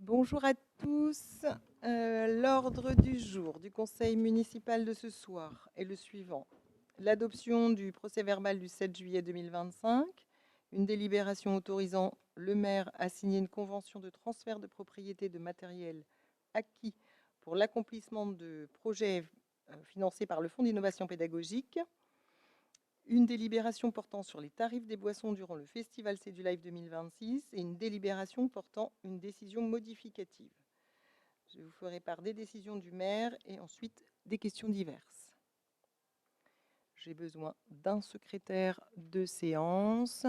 Bonjour à tous. L'ordre du jour du conseil municipal de ce soir est le suivant. L'adoption du procès-verbal du 7 juillet 2025, une délibération autorisant le maire à signer une convention de transfert de propriété de matériel acquis pour l'accomplissement de projets financés par le Fonds d'innovation pédagogique, une délibération portant sur les tarifs des boissons durant le festival C'est du Live 2026 et une délibération portant une décision modificative. Je vous ferai part des décisions du maire et ensuite des questions diverses. J'ai besoin d'un secrétaire de séance.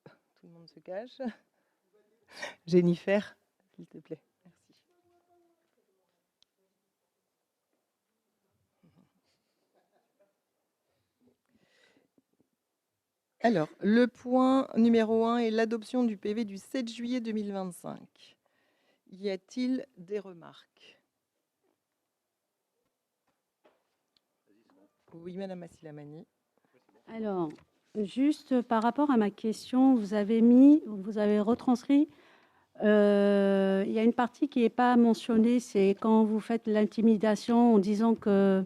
Tout le monde se cache. Jennifer, s'il te plaît. Merci. Alors, le point numéro 1 est l'adoption du PV du 7 juillet 2025. Y a-t-il des remarques? Oui, Madame Massilamani. Alors, juste par rapport à ma question, vous avez retranscrit, il y a une partie qui n'est pas mentionnée, c'est quand vous faites l'intimidation en disant que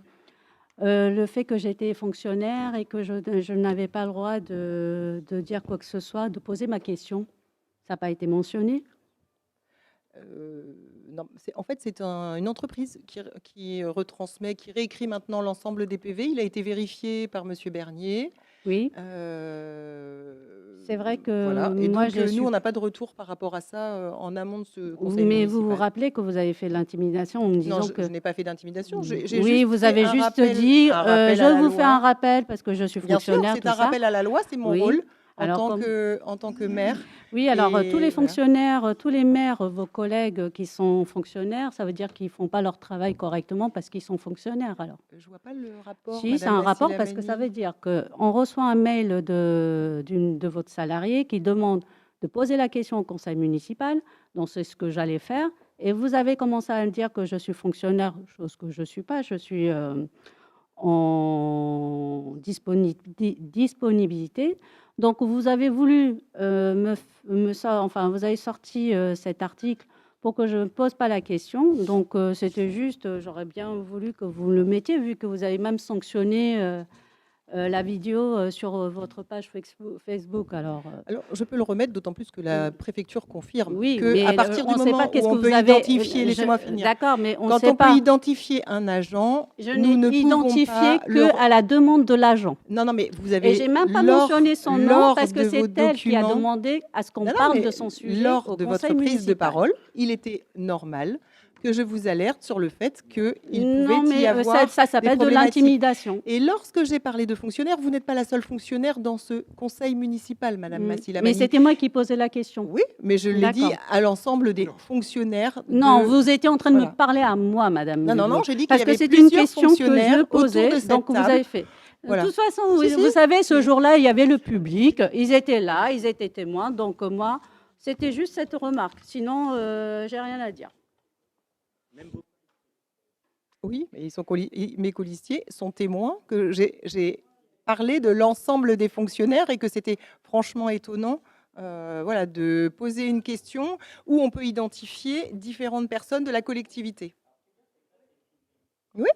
le fait que j'étais fonctionnaire et que je n'avais pas le droit de dire quoi que ce soit, de poser ma question. Ça n'a pas été mentionné? Non, en fait, c'est une entreprise qui retransmet, qui réécrit maintenant l'ensemble des PV. Il a été vérifié par Monsieur Bernier. Oui. C'est vrai que voilà. Et moi, donc, nous, on n'a pas de retour par rapport à ça en amont de ce conseil mais municipal. vous vous rappelez que vous avez fait de l'intimidation en me disant Non, que... je n'ai pas fait d'intimidation. Oui, vous avez juste dit, je vous fais un rappel parce que je suis fonctionnaire. Bien sûr, c'est un rappel à la loi, c'est mon rôle en tant que maire. Oui, alors tous les fonctionnaires, tous les maires, vos collègues qui sont fonctionnaires, ça veut dire qu'ils ne font pas leur travail correctement parce qu'ils sont fonctionnaires. Alors. Je ne vois pas le rapport. Si, c'est un rapport parce que ça veut dire qu'on reçoit un mail de votre salarié qui demande de poser la question au conseil municipal, donc c'est ce que j'allais faire, et vous avez commencé à me dire que je suis fonctionnaire, chose que je ne suis pas, je suis en disponibilité. Donc, vous avez voulu vous avez sorti cet article pour que je ne pose pas la question. Donc, c'était juste, j'aurais bien voulu que vous le mettiez, vu que vous avez même sanctionné la vidéo sur votre page Facebook. Alors, je peux le remettre, d'autant plus que la préfecture confirme qu'à partir du moment où on peut identifier, laissez-moi finir. D'accord, mais quand on peut identifier un agent, nous ne identifié qu'à la demande de l'agent. Non, mais vous avez. Et j'ai même pas mentionné son nom parce que c'est elle qui a demandé à ce qu'on parle de son sujet. Lors de votre prise de parole, il était normal que je vous alerte sur le fait qu'il pouvait y avoir ça s'appelle de l'intimidation. Et lorsque j'ai parlé de fonctionnaires, vous n'êtes pas la seule fonctionnaire dans ce conseil municipal, Madame Massilamani. Mais c'était moi qui posais la question. Oui, mais je l'ai dit à l'ensemble des fonctionnaires. Non, vous étiez en train de me parler à moi, Madame. Non, j'ai dit qu'il y avait plusieurs fonctionnaires que je posais, donc vous avez fait. Voilà. De toute façon, vous savez, ce jour-là, il y avait le public, ils étaient là, ils étaient témoins, donc moi, c'était juste cette remarque. Sinon, j'ai rien à dire. Oui, mais mes colistiers sont témoins que j'ai parlé de l'ensemble des fonctionnaires et que c'était franchement étonnant de poser une question où on peut identifier différentes personnes de la collectivité. Oui.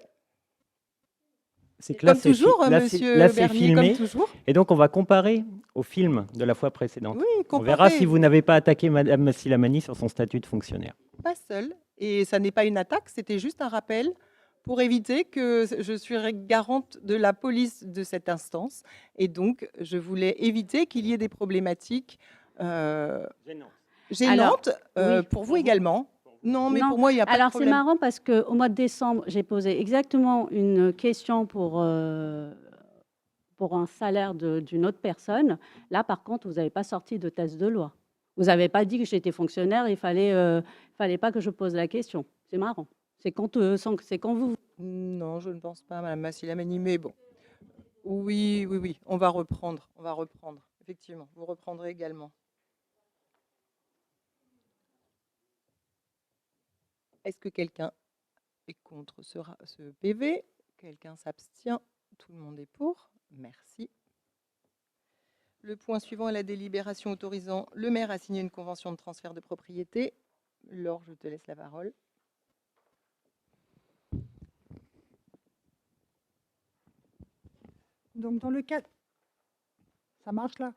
C'est que là, comme toujours, Monsieur Bernier, filmé, comme toujours. Et donc, on va comparer au film de la fois précédente. Oui, on verra si vous n'avez pas attaqué Madame Massilamani sur son statut de fonctionnaire. Pas seul. Et ça n'est pas une attaque, c'était juste un rappel pour éviter que je suis garante de la police de cette instance. Et donc, je voulais éviter qu'il y ait des problématiques gênantes pour vous également. Non, mais pour moi, il n'y a pas de problème. Alors, c'est marrant parce qu'au mois de décembre, j'ai posé exactement une question pour un salaire d'une autre personne. Là, par contre, vous n'avez pas sorti de test de loi. Vous n'avez pas dit que j'étais fonctionnaire, il fallait pas que je pose la question. C'est marrant. C'est quand vous... Non, je ne pense pas, Madame Massilamani, mais bon. Oui, on va reprendre. Effectivement, vous reprendrez également. Est-ce que quelqu'un est contre ce PV? Quelqu'un s'abstient? Tout le monde est pour. Merci. Le point suivant est la délibération autorisant le maire à signer une convention de transfert de propriété. Laure, je te laisse la parole. Donc, dans le cas... Ça marche là?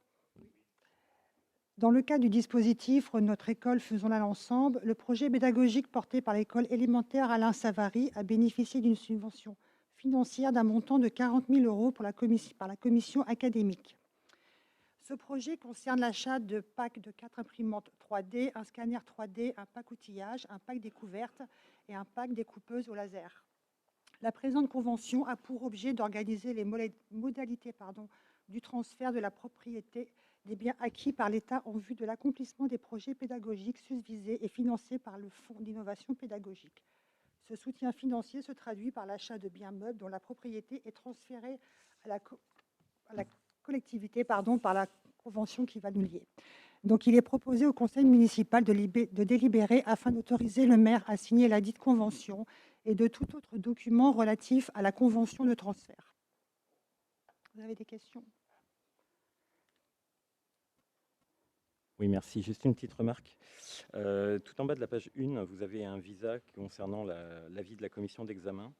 Dans le cas du dispositif Notre école, faisons-la ensemble, le projet pédagogique porté par l'école élémentaire Alain Savary a bénéficié d'une subvention financière d'un montant de 40 000 € par la commission académique. Ce projet concerne l'achat de packs de 4 imprimantes 3D, un scanner 3D, un pack outillage, un pack découverte et un pack découpeuse au laser. La présente convention a pour objet d'organiser les modalités du transfert de la propriété des biens acquis par l'État en vue de l'accomplissement des projets pédagogiques susvisés et financés par le Fonds d'innovation pédagogique. Ce soutien financier se traduit par l'achat de biens meubles dont la propriété est transférée à la collectivité par la convention qui va nous lier. Donc, il est proposé au conseil municipal de délibérer afin d'autoriser le maire à signer la dite convention et de tout autre document relatif à la convention de transfert. Vous avez des questions? Oui, merci. Juste une petite remarque. Tout en bas de la page 1, vous avez un visa concernant l'avis de la commission d'examen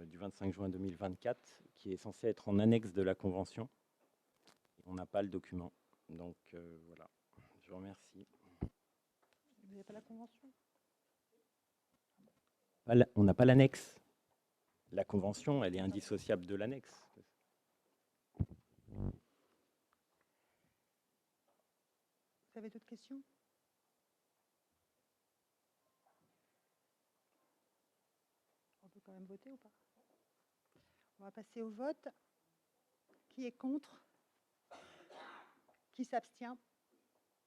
du 25 juin 2024, qui est censé être en annexe de la convention. On n'a pas le document. Donc, voilà. Je vous remercie. Vous n'avez pas la convention? On n'a pas l'annexe. La convention, elle est indissociable de l'annexe. Vous avez d'autres questions? On peut quand même voter ou pas? On va passer au vote. Qui est contre? Qui s'abstient?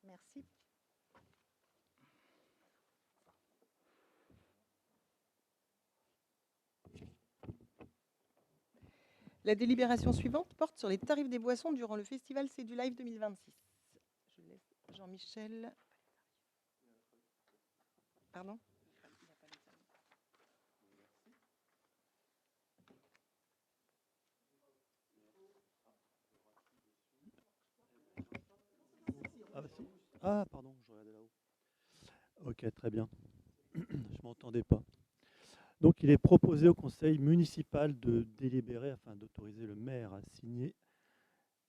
Merci. La délibération suivante porte sur les tarifs des boissons durant le festival C'est du Live 2026. Je laisse Jean-Michel. Pardon? Ah, pardon, je regardais là-haut. Ok, très bien. Je ne m'entendais pas. Donc, il est proposé au conseil municipal de délibérer afin d'autoriser le maire à signer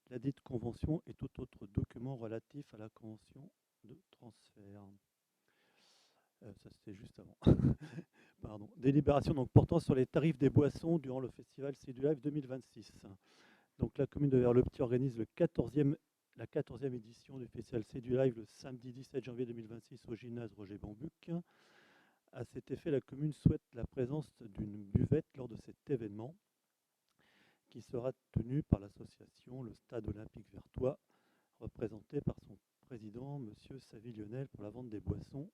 la dite convention et tout autre document relatif à la convention de transfert. Ça, c'était juste avant. Pardon. Délibération donc, portant sur les tarifs des boissons durant le festival C'est du Live 2026. Donc, la commune de Vers-le-Petit organise la 14e édition du festival C'est du Live le samedi 17 janvier 2026 au gymnase Roger Bambuc. À cet effet, la commune souhaite la présence d'une buvette lors de cet événement qui sera tenu par l'association Le Stade Olympique Vertois, représenté par son président, M. Savy Lionel, pour la vente des boissons,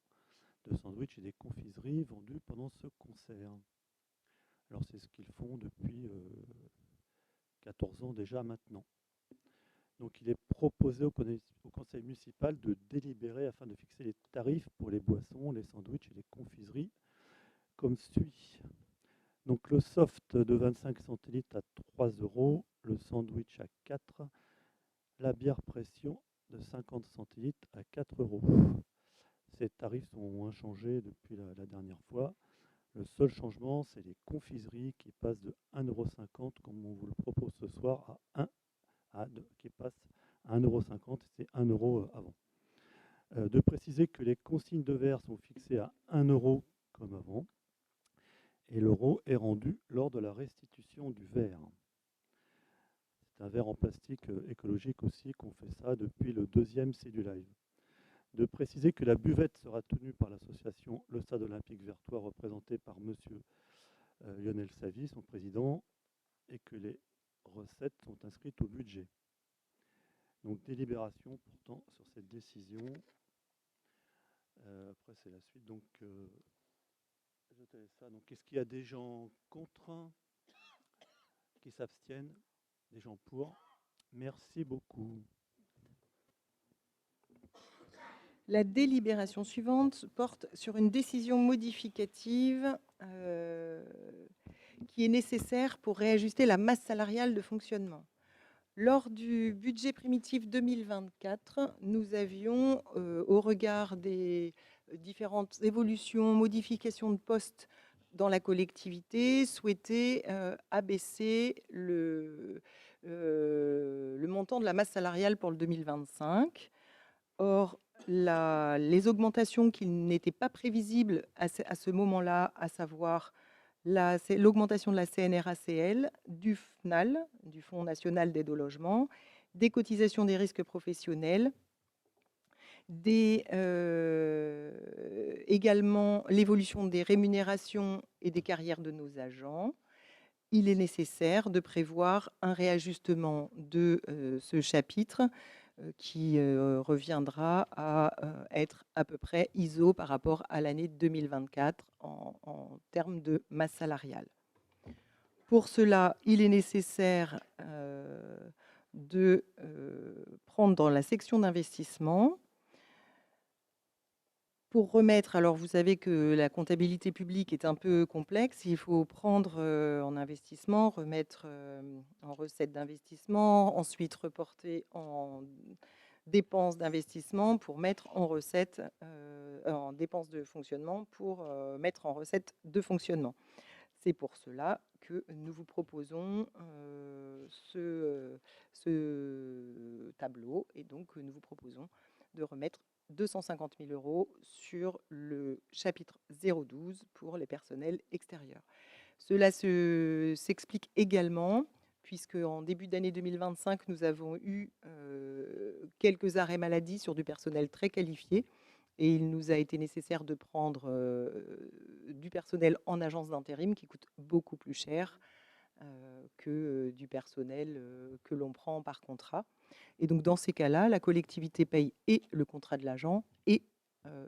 de sandwichs et des confiseries vendues pendant ce concert. Alors c'est ce qu'ils font depuis 14 ans déjà maintenant. Donc il est proposé au conseil municipal de délibérer afin de fixer les tarifs pour les boissons, les sandwichs et les confiseries comme suit. Donc le soft de 25 centilitres à 3 €, le sandwich à 4, la bière pression de 50 centilitres à 4 €. Ces tarifs sont inchangés depuis la dernière fois. Le seul changement, c'est les confiseries qui passent de 1,50 €, comme on vous le propose ce soir, qui passent à 1,50 €, c'est 1 € avant. De préciser que les consignes de verre sont fixées à 1 € comme avant, et l'euro est rendu lors de la restitution du verre. C'est un verre en plastique écologique aussi qu'on fait ça depuis le 2e C'est du Live. De préciser que la buvette sera tenue par l'association Le Stade Olympique Vertois, représentée par M. Lionel Savy, son président, et que les recettes sont inscrites au budget. Donc délibération portant sur cette décision. Après c'est la suite. Donc je te laisse ça. Donc est-ce qu'il y a des gens contre, qui s'abstiennent, des gens pour? Merci beaucoup. La délibération suivante porte sur une décision modificative qui est nécessaire pour réajuster la masse salariale de fonctionnement. Lors du budget primitif 2024, nous avions, au regard des différentes évolutions, modifications de postes dans la collectivité, souhaité abaisser le montant de la masse salariale pour le 2025. Or, les augmentations qui n'étaient pas prévisibles à ce moment-là, à savoir c'est l'augmentation de la CNRACL, du FNAL, du Fonds national d'aide au logement, des cotisations des risques professionnels, également l'évolution des rémunérations et des carrières de nos agents. Il est nécessaire de prévoir un réajustement de ce chapitre qui reviendra à être à peu près ISO par rapport à l'année 2024 en termes de masse salariale. Pour cela, il est nécessaire de prendre dans la section d'investissement pour remettre, alors vous savez que la comptabilité publique est un peu complexe, il faut prendre en investissement, remettre en recettes d'investissement, ensuite reporter en dépenses d'investissement pour mettre en recettes, en dépenses de fonctionnement pour mettre en recettes de fonctionnement. C'est pour cela que nous vous proposons ce tableau et donc nous vous proposons de remettre 250 000 € sur le chapitre 012 pour les personnels extérieurs. Cela s'explique également puisque en début d'année 2025, nous avons eu quelques arrêts maladie sur du personnel très qualifié et il nous a été nécessaire de prendre du personnel en agence d'intérim qui coûte beaucoup plus cher que du personnel que l'on prend par contrat. Et donc, dans ces cas-là, la collectivité paye et le contrat de l'agent et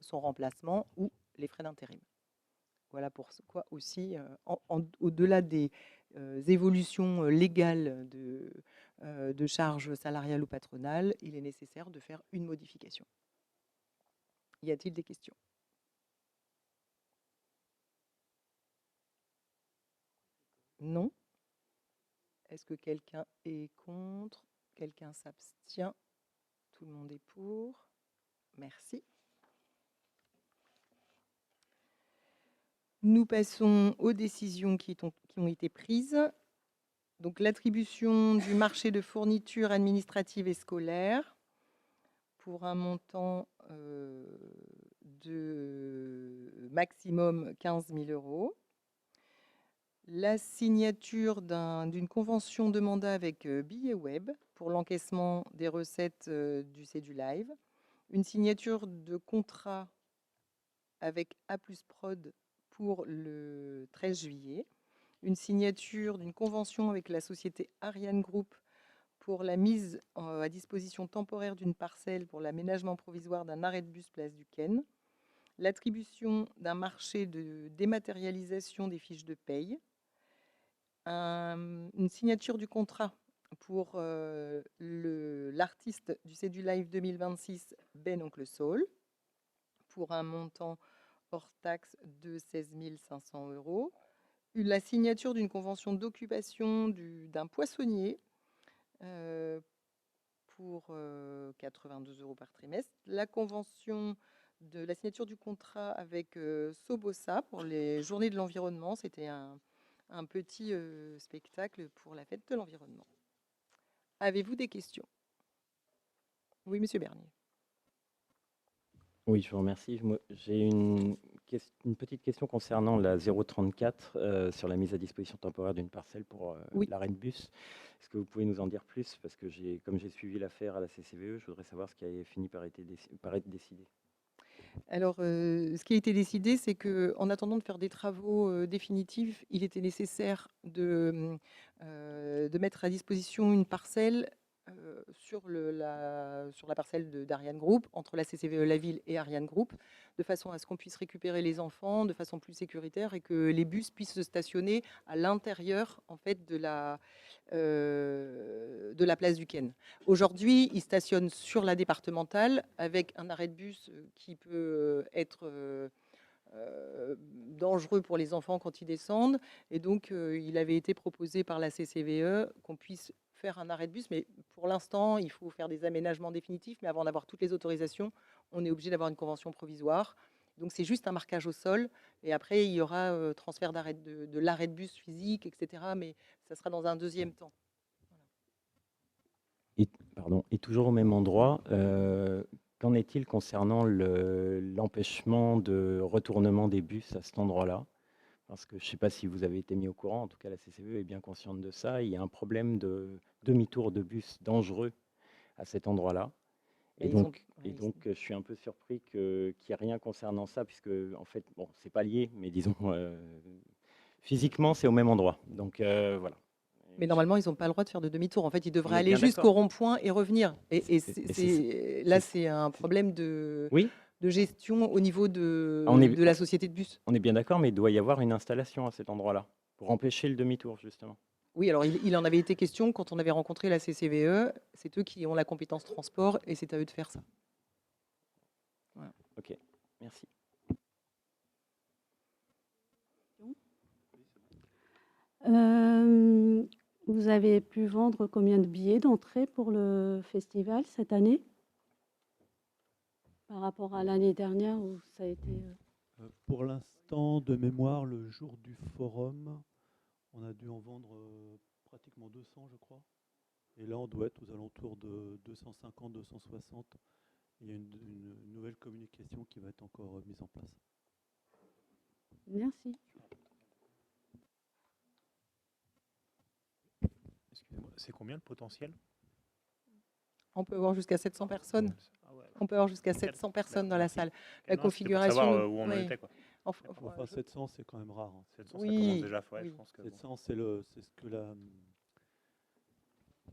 son remplacement ou les frais d'intérim. Voilà pourquoi aussi, au-delà des évolutions légales de charges salariales ou patronales, il est nécessaire de faire une modification. Y a-t-il des questions? Non? Est-ce que quelqu'un est contre? Quelqu'un s'abstient? Tout le monde est pour? Merci. Nous passons aux décisions qui ont été prises. Donc, l'attribution du marché de fournitures administratives et scolaires pour un montant de maximum 15 000 €. La signature d'une convention de mandat avec Billets Web pour l'encaissement des recettes du CEDULive. Une signature de contrat avec A+ Prod pour le 13 juillet. Une signature d'une convention avec la société Ariane Group pour la mise à disposition temporaire d'une parcelle pour l'aménagement provisoire d'un arrêt de bus place du Ken. L'attribution d'un marché de dématérialisation des fiches de paye. Une signature du contrat pour l'artiste du CEDULive 2026, Ben Oncle Soul, pour un montant hors taxe de 16 500 €. La signature d'une convention d'occupation d'un poissonnier pour 82 € par trimestre. La signature du contrat avec Sobosa pour les journées de l'environnement. C'était un petit spectacle pour la fête de l'environnement. Avez-vous des questions? Oui, Monsieur Bernier. Oui, je vous remercie. J'ai une petite question concernant la 034 sur la mise à disposition temporaire d'une parcelle pour Oui. l'arrêt de bus. Est-ce que vous pouvez nous en dire plus? Parce que comme j'ai suivi l'affaire à la CCVE, je voudrais savoir ce qui a fini par être décidé. Alors, ce qui a été décidé, c'est qu'en attendant de faire des travaux définitifs, il était nécessaire de mettre à disposition une parcelle sur la parcelle d'Ariane Group, entre la CCVE La Ville et Ariane Group, de façon à ce qu'on puisse récupérer les enfants de façon plus sécuritaire et que les bus puissent se stationner à l'intérieur en fait de la place du Ken. Aujourd'hui, ils stationnent sur la départementale avec un arrêt de bus qui peut être dangereux pour les enfants quand ils descendent. Et donc, il avait été proposé par la CCVE qu'on puisse faire un arrêt de bus, mais pour l'instant, il faut faire des aménagements définitifs. Mais avant d'avoir toutes les autorisations, on est obligé d'avoir une convention provisoire. Donc c'est juste un marquage au sol. Et après, il y aura transfert de l'arrêt de bus physique, etc. Mais ça sera dans un deuxième temps. Et toujours au même endroit, qu'en est-il concernant l'empêchement de retournement des bus à cet endroit-là? Parce que je ne sais pas si vous avez été mis au courant, en tout cas la CCVE est bien consciente de ça. Il y a un problème de demi-tour de bus dangereux à cet endroit-là. Et donc, je suis un peu surpris qu'il n'y ait rien concernant ça, puisque en fait, bon, c'est pas lié, mais disons, physiquement, c'est au même endroit. Donc voilà. Mais normalement, ils n'ont pas le droit de faire de demi-tour. En fait, ils devraient On est aller bien jusqu'au d'accord. rond-point et revenir. Et là, c'est un problème Oui, de gestion au niveau On est- de la société de bus. on est bien d'accord, mais il doit y avoir une installation à cet endroit-là pour empêcher le demi-tour, justement. Oui, alors il en avait été question quand on avait rencontré la CCVE. C'est eux qui ont la compétence transport et c'est à eux de faire ça. Ok, merci. Vous avez pu vendre combien de billets d'entrée pour le festival cette année? Par rapport à l'année dernière où ça a été... Pour l'instant, de mémoire, le jour du forum, on a dû en vendre pratiquement 200, je crois. Et là, on doit être aux alentours de 250, 260. Il y a une nouvelle communication qui va être encore mise en place. Merci. Excusez-moi, c'est combien le potentiel? On peut avoir jusqu'à 700 personnes. Ah ouais. On peut avoir jusqu'à 700 personnes dans la salle. La Non, c'était pour configuration. savoir où on en oui. était, quoi. Enfin, 700, c'est quand même rare. Hein. 700, Oui, ça commence déjà. Ouais, oui. je pense que 700, c'est ce que la...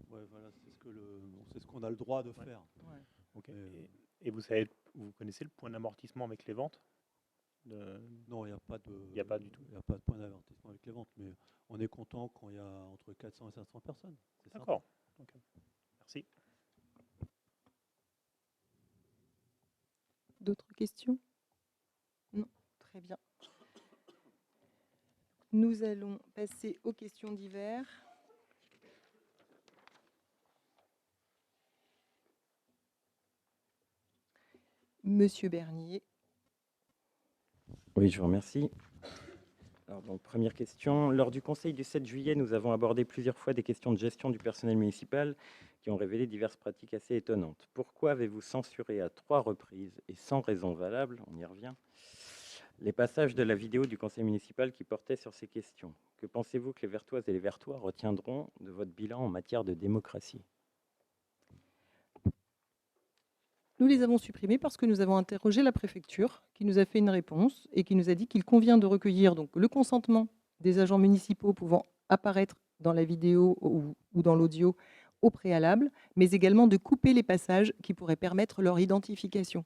Ouais, voilà, c'est ce qu'on a le droit de Ouais. faire. Ouais. Ok. Et- Et vous connaissez le point d'amortissement avec les ventes Non, il n'y a pas de. Il y a pas du tout. Il n'y a pas de point d'avertissement avec les ventes, mais on est content quand il y a entre 400 et 500 personnes. C'est sympa. D'accord. Ok. Merci. D'autres questions? Non, très bien. Nous allons passer aux questions d'hiver. Monsieur Bernier. Oui, je vous remercie. Alors, donc, première question. Lors du conseil du 7 juillet, nous avons abordé plusieurs fois des questions de gestion du personnel municipal qui ont révélé diverses pratiques assez étonnantes. Pourquoi avez-vous censuré à 3 reprises et sans raison valable, on y revient, les passages de la vidéo du conseil municipal qui portaient sur ces questions? Que pensez-vous que les Vertoises et les Vertois retiendront de votre bilan en matière de démocratie? Nous les avons supprimés parce que nous avons interrogé la préfecture qui nous a fait une réponse et qui nous a dit qu'il convient de recueillir donc le consentement des agents municipaux pouvant apparaître dans la vidéo ou dans l'audio au préalable, mais également de couper les passages qui pourraient permettre leur identification.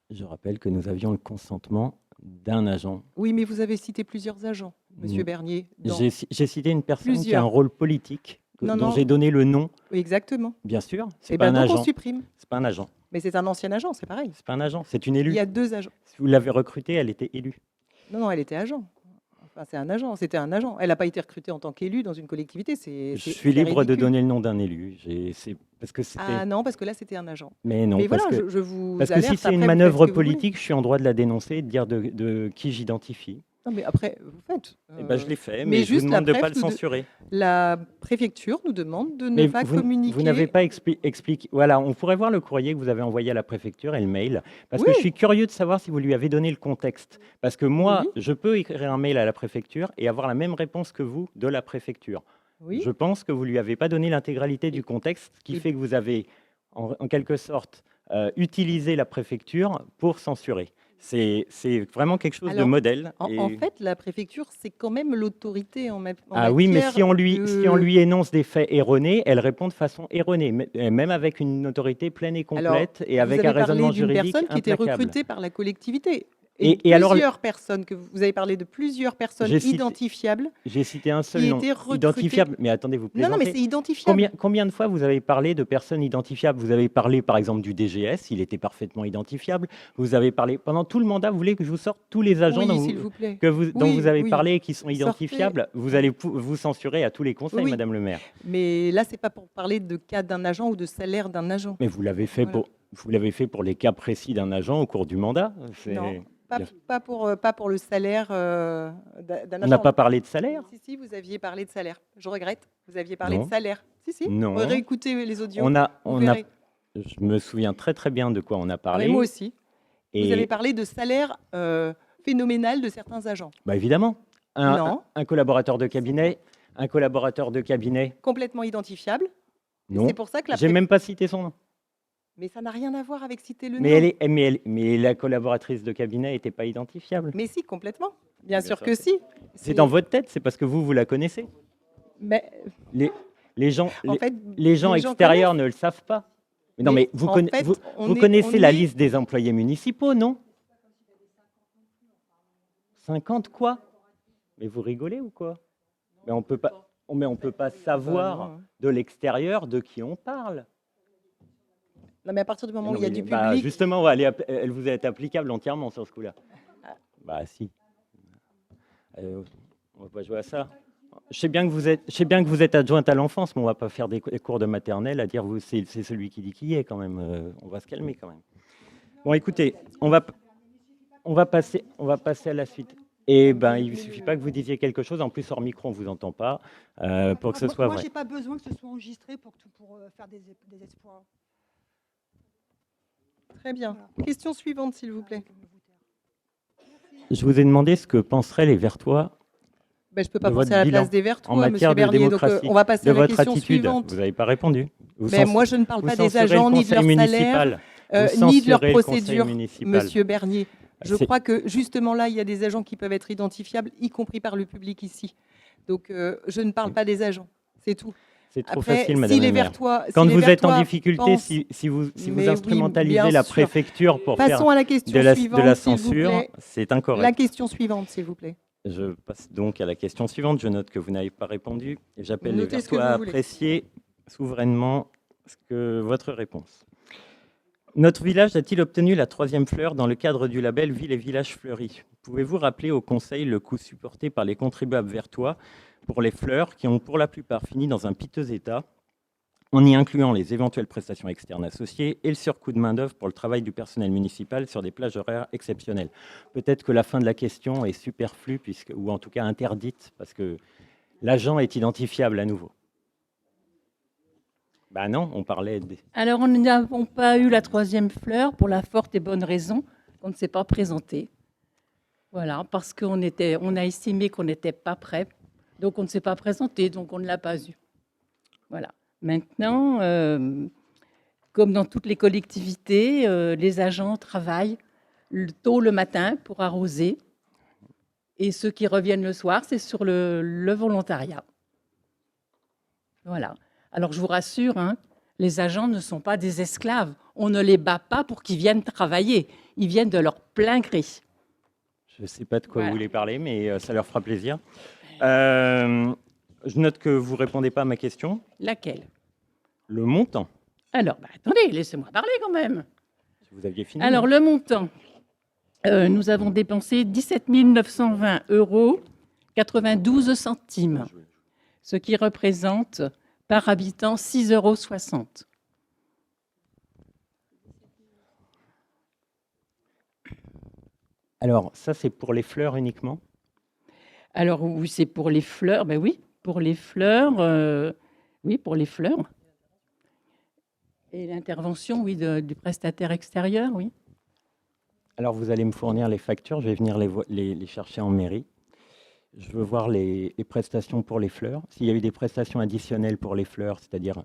Je rappelle que nous avions le consentement d'un agent. Oui, mais vous avez cité plusieurs agents, Monsieur Mm. Bernier. dans- J'ai cité une personne qui a Plusieurs. un rôle politique Non, dont non. j'ai donné le nom. Oui, exactement. Bien sûr, c'est Et pas bien un donc on agent. supprime. C'est pas un agent. Mais c'est un ancien agent, c'est pareil. C'est pas un agent. C'est une Il élue. y a 2 agents. Si vous l'avez recrutée, elle était élue. Non, non, elle était agent. Enfin, c'est un agent. C'était un agent. Elle n'a pas été recrutée en tant qu'élue dans une collectivité. Je C'est suis libre de ridicule. donner le nom d'un élu. C'est parce que c'était. Ah non, parce que là, c'était un agent. Mais non, Mais parce voilà, que je vous parce que alerte. si c'est Après, une vous faites manœuvre ce que vous voulez. politique, je suis en droit de la dénoncer et de dire de qui j'identifie. Non, mais après, vous faites. Eh ben, je l'ai fait, mais mais je vous juste la demande de ne pas preuve le nous de- censurer. La préfecture nous demande de ne Mais pas vous communiquer. n'avez pas expliqué. Voilà, on pourrait voir le courrier que vous avez envoyé à la préfecture et le mail, parce que Oui. je suis curieux de savoir si vous lui avez donné le contexte. Parce que moi, Oui. je peux écrire un mail à la préfecture et avoir la même réponse que vous de la préfecture. Oui. Je pense que vous lui avez pas donné l'intégralité du contexte, ce qui et- fait que vous avez, en quelque sorte, utilisé la préfecture pour censurer. C'est vraiment quelque chose de Alors, modèle. En, et- en fait, la préfecture, c'est quand même l'autorité en Ah oui, mais matière si on lui de- énonce des faits erronés, elle répond de façon erronée, même avec une autorité pleine et Alors, complète et vous avec avez un parlé raisonnement d'une juridique personne qui était implacable. recrutée par la collectivité. Et alors, plusieurs personnes, que vous avez parlé de plusieurs personnes J'ai cité- identifiables j'ai cité un seul qui nom, étaient recrutées. identifiable. Mais attendez, vous Non, plaisantez. non, mais c'est identifiable. Combien de fois vous avez parlé de personnes identifiables? Vous avez parlé, par exemple, du DGS, il était parfaitement identifiable. Vous avez parlé, pendant tout le mandat, vous voulez que je vous sorte tous les agents Oui, dont, s'il vous plaît. dont Oui, vous avez oui. parlé et qui sont Sortez. identifiables? Vous allez vous censurer à tous les conseils, Oui. Madame le maire. Mais là, c'est pas pour parler de cas d'un agent ou de salaire d'un agent. Mais vous l'avez fait, Voilà. vous l'avez fait pour les cas précis d'un agent au cours du mandat. Non, pas Bien. pas pour le salaire d'un agent. On n'a pas parlé de salaire? Si, vous aviez parlé de salaire. Je regrette. Vous aviez parlé Non. de salaire. Si. Non. Réécoutez les audios. On a, vous on a, verrez. je me souviens très très bien de quoi on a Ah, parlé. mais moi aussi. Et Vous avez parlé de salaire phénoménal de certains agents. bah, évidemment, Non. un collaborateur de cabinet, Complètement identifiable. non. C'est pour ça que la J'ai même pas cité son nom. Mais ça n'a rien à voir avec citer le Mais, nom. mais la collaboratrice de cabinet n'était pas identifiable. Mais si, complètement. Bien Bien sûr sûr. que si. C'est dans votre tête, c'est parce que vous la connaissez. Mais Les gens, en fait, les gens extérieurs ne le savent pas. Mais non, mais vous, en fait, on vous est- connaissez on la est- liste des employés municipaux, non? 50 quoi? Mais vous rigolez ou quoi? Mais on peut pas savoir non. de l'extérieur de qui on parle. Non, mais à partir du moment où Non, il y a mais du bah, public, justement, elle vous est applicable entièrement sur ce coup-là. Bah si. On va pas jouer à ça. Je sais bien que vous êtes adjointe à l'enfance, mais on va pas faire des cours de maternelle à dire c'est celui qui dit qui est quand même. On va se calmer quand même. Bon, écoutez, on va passer à la suite. Et ben, il suffit pas que vous disiez quelque chose. En plus, hors micro, on vous entend pas, pour que ce soit Moi, vrai. j'ai pas besoin que ce soit enregistré pour faire des espoirs. très bien. Voilà. Question suivante, s'il vous plaît. Je vous ai demandé ce que penseraient les Vertois Ben, je ne peux pas de penser votre à la bilan place des Vertois, en matière Monsieur de Bernier. Donc, démocratie, on va passer de à la votre question attitude. suivante. Vous n'avez pas répondu. Mais moi, je ne parle vous pas des censurez agents le ni de leur conseil salaire, municipal. ni de leur censurez le conseil procédure, municipal. Monsieur Bernier. Je C'est- crois que justement là, il y a des agents qui peuvent être identifiables, y compris par le public ici. Donc, je ne parle pas des agents. C'est tout. C'est trop Après, facile, Madame si les la maire. Vertois, Quand si les vous êtes en Vertois difficulté, pensent- si vous Mais oui, instrumentalisez bien la sûr. préfecture pour faire Passons à la question de la suivante, s'il vous censure, plaît. c'est incorrect. La question suivante, s'il vous plaît. Je passe donc à la question suivante. Je note que vous n'avez pas répondu. Et j'appelle les Notez ce que Vertois à vous voulez. apprécier souverainement votre réponse. Notre village a-t-il obtenu la 3e fleur dans le cadre du label Ville et Village Fleuris? Pouvez-vous rappeler au Conseil le coût supporté par les contribuables vertois pour les fleurs qui ont pour la plupart fini dans un piteux état, en y incluant les éventuelles prestations externes associées et le surcoût de main-d'œuvre pour le travail du personnel municipal sur des plages horaires exceptionnelles? Peut-être que la fin de la question est superflue, ou en tout cas interdite, parce que l'agent est identifiable à nouveau. Ben non, on parlait des... Alors, nous n'avons pas eu la 3e fleur pour la forte et bonne raison qu'on ne s'est pas présenté. Voilà, parce on a estimé qu'on n'était pas prêt, donc on ne s'est pas présenté, donc on ne l'a pas eu. Voilà. Maintenant, comme dans toutes les collectivités, les agents travaillent tôt le matin pour arroser, et ceux qui reviennent le soir, c'est sur le volontariat. Voilà. Alors, je vous rassure, hein, les agents ne sont pas des esclaves. On ne les bat pas pour qu'ils viennent travailler. Ils viennent de leur plein gré. Je ne sais pas de quoi Voilà. vous voulez parler, mais ça leur fera plaisir. Je note que vous ne répondez pas à ma question. Laquelle? Le montant. Alors, attendez, laissez-moi parler quand même. Vous aviez fini. Alors, le montant, nous avons dépensé 17 920 € 92 centimes, ce qui représente par habitant 6,60 €. Alors, ça, c'est pour les fleurs uniquement? Alors, oui, c'est pour les fleurs. Ben oui, pour les fleurs. Oui, pour les fleurs. Et l'intervention, oui, du prestataire extérieur, oui. Alors, vous allez me fournir les factures. Je vais venir les chercher en mairie. Je veux voir les prestations pour les fleurs. S'il y a eu des prestations additionnelles pour les fleurs, c'est-à-dire,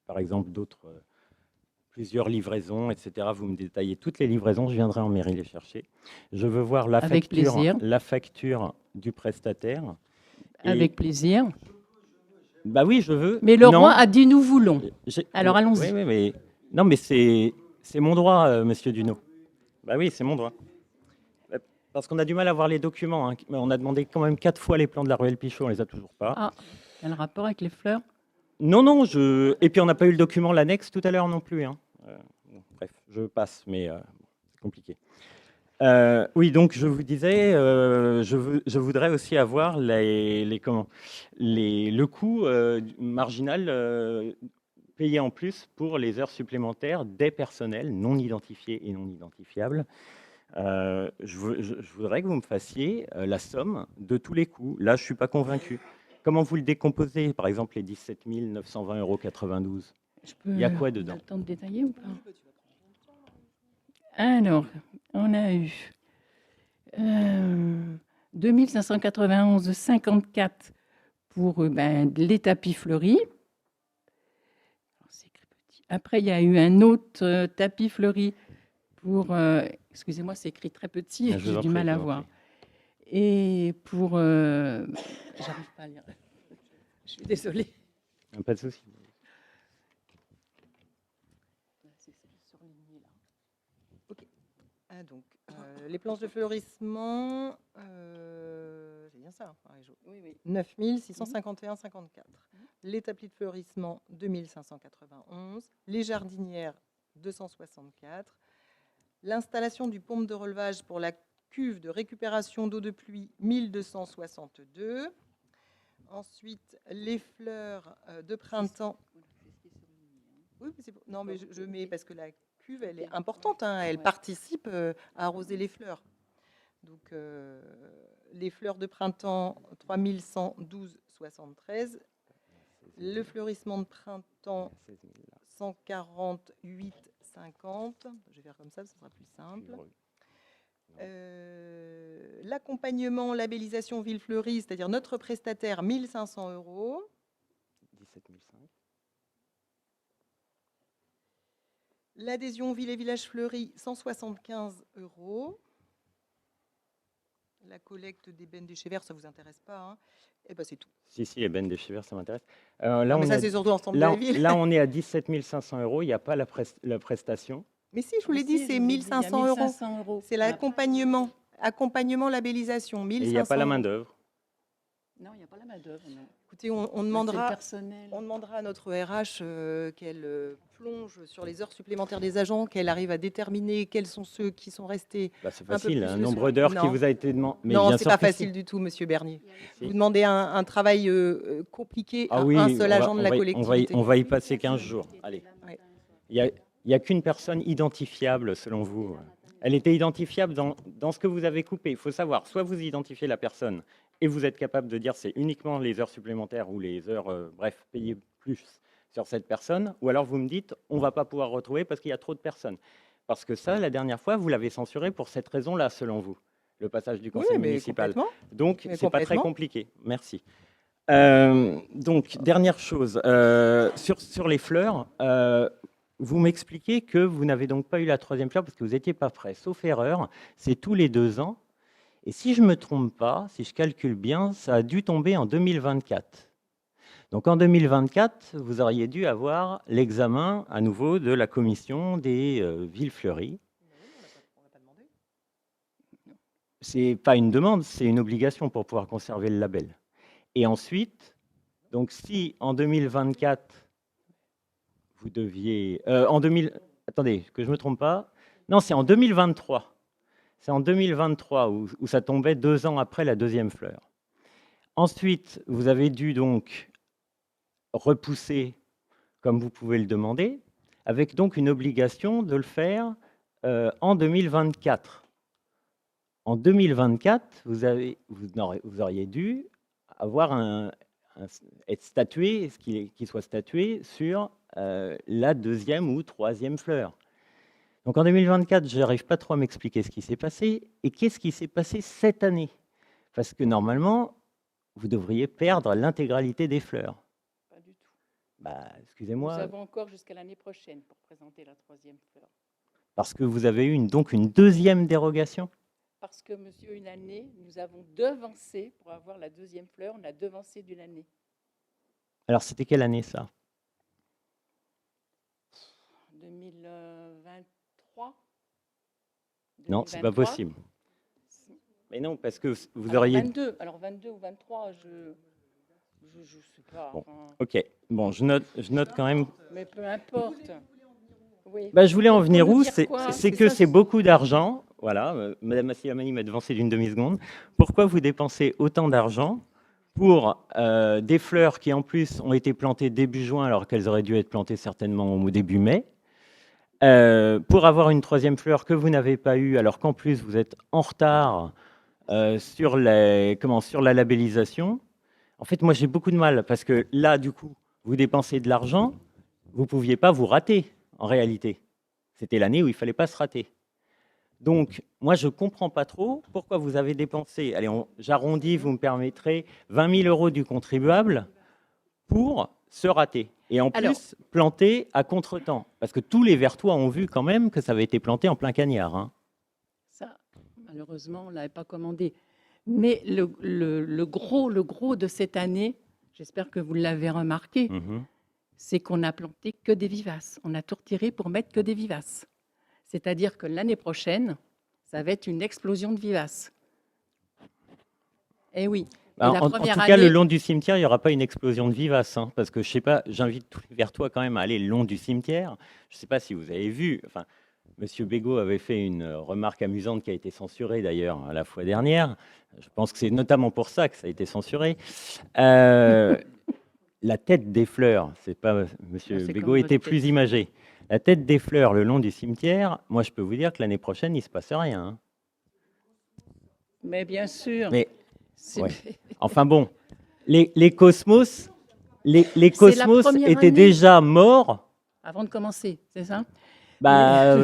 par exemple, plusieurs livraisons, etc. Vous me détaillez toutes les livraisons, je viendrai en mairie les chercher. Je veux voir Avec plaisir. la facture du prestataire. Et- Avec plaisir. Bah oui, je veux. Mais le Non, roi a dit nous voulons. j'ai- Alors, allons-y. Oui, oui, mais non, mais c'est mon droit, Monsieur Duno. Bah oui, c'est mon droit. Parce qu'on a du mal à voir les documents. Hein. On a demandé quand même 4 fois les plans de la ruelle Pichot, on les a toujours pas. Ah, il y a le rapport avec les fleurs? Non, et puis on n'a pas eu le document, l'annexe tout à l'heure non plus. Hein. Bon, bref, je passe, mais c'est compliqué. Oui, donc je vous disais, je voudrais aussi avoir le coût marginal payé en plus pour les heures supplémentaires des personnels non identifiés et non identifiables. Je voudrais que vous me fassiez la somme de tous les coûts. Là, je ne suis pas convaincu. Comment vous le décomposez, par exemple, les 17 920,92 €? Il y a quoi dedans? On a le temps de détailler ou pas? Alors, on a eu 2591,54 pour les tapis fleuris. Alors, c'est écrit petit. Après, il y a eu un autre tapis fleuri pour... excusez-moi, c'est écrit très petit, j'ai du mal à voir. Et pour... j'arrive pas à lire. Je suis désolée. Pas de souci. Donc, les planches de fleurissement, c'est bien ça. Hein, Oui. 9 651,54. Les tapis de fleurissement, 2 591. Les jardinières, 264. L'installation du pompe de relevage pour la cuve de récupération d'eau de pluie, 1262. Ensuite, les fleurs de printemps. Oui, non, mais je mets parce que la cuve, elle est importante. Hein, elle participe à arroser les fleurs. Donc, les fleurs de printemps, 3112,73. Le fleurissement de printemps, 148,50. Je vais faire comme ça, ce sera plus simple. L'accompagnement, labellisation ville fleurie, c'est-à-dire notre prestataire, 1 500 €. 17 500. L'adhésion ville et village fleuri, 175 €. La collecte des bennes déchets verts, ça vous intéresse pas, hein? Eh ben c'est tout. Si, les bennes déchets verts, ça m'intéresse. Là, mais ça, c'est surtout ensemble de la ville. Là, on est à 17 500 €. Il n'y a pas la prestation. Mais si, je vous l'ai dit, c'est 1 500 €. C'est l'accompagnement. Accompagnement, labellisation, 1 500 €. Et il n'y a pas la main-d'œuvre. Non, il n'y a pas la main-d'œuvre. Écoutez, on demandera à notre RH qu'elle plonge sur les heures supplémentaires des agents, qu'elle arrive à déterminer quels sont ceux qui sont restés. C'est facile, un nombre d'heures qui vous a été demandé. Non, c'est pas facile du tout, Monsieur Bernier. Si. Vous demandez un travail compliqué à un seul agent de la collectivité. On va y passer 15 jours. Allez. Ouais. Il n'y a qu'une personne identifiable, selon vous. Elle était identifiable dans ce que vous avez coupé. Il faut savoir, soit vous identifiez la personne et vous êtes capable de dire c'est uniquement les heures supplémentaires ou les heures, bref, payées plus sur cette personne, ou alors vous me dites on ne va pas pouvoir retrouver parce qu'il y a trop de personnes. Parce que ça, la dernière fois, vous l'avez censuré pour cette raison-là, selon vous, le passage du conseil municipal. Donc, ce n'est pas très compliqué. Merci. Donc, dernière chose, sur les fleurs, vous m'expliquez que vous n'avez donc pas eu la troisième fleur parce que vous n'étiez pas prêt. Sauf erreur, c'est tous les 2 ans. Et si je ne me trompe pas, si je calcule bien, ça a dû tomber en 2024. Donc en 2024, vous auriez dû avoir l'examen à nouveau de la commission des villes fleuries. Ce n'est pas une demande, c'est une obligation pour pouvoir conserver le label. Et ensuite, donc si en 2024, vous deviez... attendez, que je ne me trompe pas. Non, c'est en 2023. C'est en 2023 où ça tombait 2 ans après la deuxième fleur. Ensuite, vous avez dû donc repousser, comme vous pouvez le demander, avec donc une obligation de le faire en 2024. En 2024, vous auriez dû avoir être statué, qu'il soit statué sur la deuxième ou troisième fleur. Donc en 2024, je n'arrive pas trop à m'expliquer ce qui s'est passé. Et qu'est-ce qui s'est passé cette année? Parce que normalement, vous devriez perdre l'intégralité des fleurs. Pas du tout. Excusez-moi. Nous avons encore jusqu'à l'année prochaine pour présenter la troisième fleur. Parce que vous avez eu donc une deuxième dérogation? Parce que, monsieur, une année, nous avons devancé, pour avoir la deuxième fleur, on a devancé d'une année. Alors, c'était quelle année, ça? 2023. Non, c'est pas possible. Mais non, parce que vous Alors, auriez... 22, alors 22 ou 23, je sais pas. Bon. enfin, Ok, bon, je note quand même. mais peu importe. Oui. Bah, je voulais en Pour venir nous où? dire quoi C'est C'est que ça, c'est beaucoup d'argent. Voilà, Madame Asselamani m'a devancé d'une demi-seconde. Pourquoi vous dépensez autant d'argent pour des fleurs qui, en plus, ont été plantées début juin, alors qu'elles auraient dû être plantées certainement au début mai, pour avoir une troisième fleur que vous n'avez pas eue, alors qu'en plus, vous êtes en retard sur la labellisation. En fait, moi, j'ai beaucoup de mal, parce que là, du coup, vous dépensez de l'argent, vous ne pouviez pas vous rater, en réalité. C'était l'année où il ne fallait pas se rater. Donc, moi, je ne comprends pas trop pourquoi vous avez dépensé, allez, j'arrondis, vous me permettrez, 20 000 euros du contribuable pour se rater. Et en Alors- plus, planter à contre-temps. Parce que tous les Vertois ont vu quand même que ça avait été planté en plein cagnard. Hein. Ça, malheureusement, on ne l'avait pas commandé. Mais le gros de cette année, j'espère que vous l'avez remarqué, Mhm. c'est qu'on n'a planté que des vivaces. On a tout retiré pour mettre que des vivaces. C'est-à-dire que l'année prochaine, ça va être une explosion de vivaces. Eh oui. Et Bah, la en première tout cas, le année- long du cimetière, il n'y aura pas une explosion de vivaces. Hein, parce que je ne sais pas, j'invite tous les Vertois quand même à aller le long du cimetière. Je ne sais pas si vous avez vu. Enfin, Monsieur Bégaud avait fait une remarque amusante qui a été censurée d'ailleurs la fois dernière. Je pense que c'est notamment pour ça que ça a été censuré. La tête des fleurs, c'est pas Monsieur C'est Bégaud comme était votre plus tête. imagé. La tête des fleurs le long du cimetière, moi je peux vous dire que l'année prochaine il se passe rien. Hein. Mais bien sûr. Mais C'est- ouais. Enfin bon, les cosmos, les C'est la cosmos première étaient année. déjà morts. Avant de commencer, c'est ça? Bah,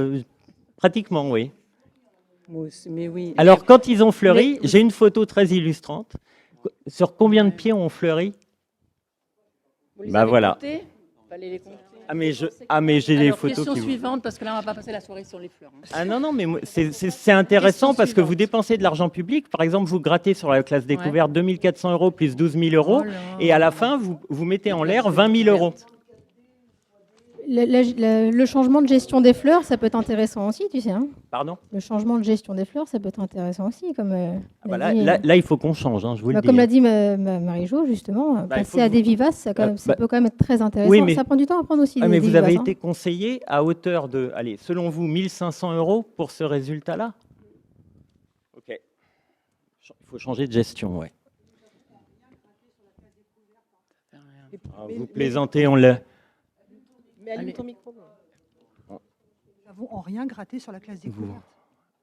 pratiquement, oui. Mais oui. Alors, quand ils ont fleuri, mais- j'ai une photo très illustrante. Sur combien de pieds ont fleuri? Vous les bah avez voilà. comptés? Fallait les compter. Ah, mais j'ai les Alors, photos question qui vous... suivante, parce que là, on va pas passer la soirée sur les fleurs. hein. Ah non, mais c'est intéressant Question parce que vous suivante. dépensez de l'argent public. Par exemple, vous grattez sur la classe découverte 2400 euros plus 12 000 euros. Oh là. Et à la fin, vous mettez en l'air 20 000 euros. Le changement de gestion des fleurs, ça peut être intéressant aussi, tu sais. Hein. Pardon? Le changement de gestion des fleurs, ça peut être intéressant aussi, comme Ah bah l'a là, dit, là, il faut qu'on change, hein, je vous le dis. comme hein. l'a dit Marie-Jo, justement, Bah, il faut passer à que des vivaces, ça, ça peut quand même être très intéressant. Oui, mais- Ça prend du temps à prendre aussi. Ah, mais des vous avez vivaces, été conseillé à hauteur de, allez, selon vous, 1500 euros pour ce résultat-là? Ok. Il faut changer de gestion, ouais. Ah, vous plaisantez, on l'a. Mais allume Allez. ton micro. Nous n'avons en rien gratté sur la classe découverte.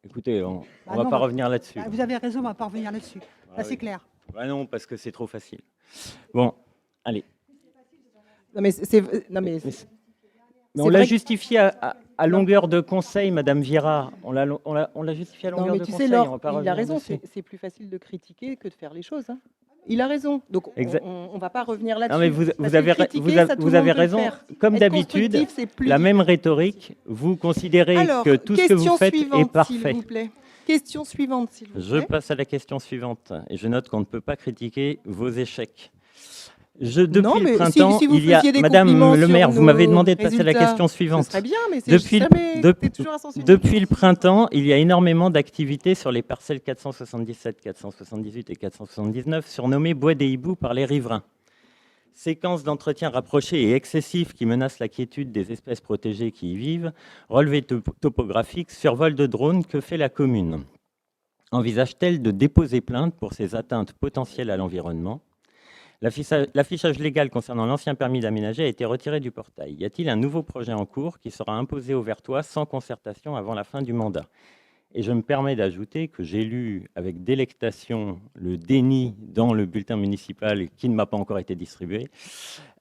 Écoutez, on Bah ne va non, pas bah- revenir là-dessus. Bah, vous avez raison, on ne va pas revenir là-dessus. Ah Là, c'est oui. clair. Bah non, parce que c'est trop facile. Bon, allez. Non, mais c'est. Non, mais. Mais c'est on l'a vrai que- justifié à longueur de conseil, Madame Vira. On l'a justifié à Non, longueur mais de tu conseil. sais, on Laure, va pas il a revenir raison. dessus. C'est plus facile de critiquer que de faire les choses. Hein. Il a raison. Donc, Exact. on ne va pas revenir là-dessus. Non, mais vous Parce avez, que critiquer, vous ça, avez, tout vous le avez monde peut le raison. faire. Comme Être d'habitude, constructif, c'est plus la même différent. rhétorique, vous considérez Alors, que tout ce que question vous faites est suivante, s'il parfait. vous plaît. Question suivante, s'il vous Je plaît. passe à la question suivante et je note qu'on ne peut pas critiquer vos échecs. Depuis Non, mais le si- printemps, si vous il y a faisiez des Madame compliments le sur maire, vous nos m'avez demandé de passer à la résultats, question Ce suivante. serait bien, mais c'est Depuis le- jamais. de- T'es toujours à sens unique. Depuis le printemps, il y a énormément d'activités sur les parcelles 477, 478 et 479, surnommées Bois des Hiboux par les riverains. Séquence d'entretien rapprochés et excessifs qui menacent la quiétude des espèces protégées qui y vivent, relevés topographiques, survol de drones, que fait la commune? Envisage-t-elle de déposer plainte pour ces atteintes potentielles à l'environnement? L'affichage légal concernant l'ancien permis d'aménager a été retiré du portail. Y a-t-il un nouveau projet en cours qui sera imposé aux Vertois sans concertation avant la fin du mandat? Et je me permets d'ajouter que j'ai lu avec délectation le déni dans le bulletin municipal qui ne m'a pas encore été distribué.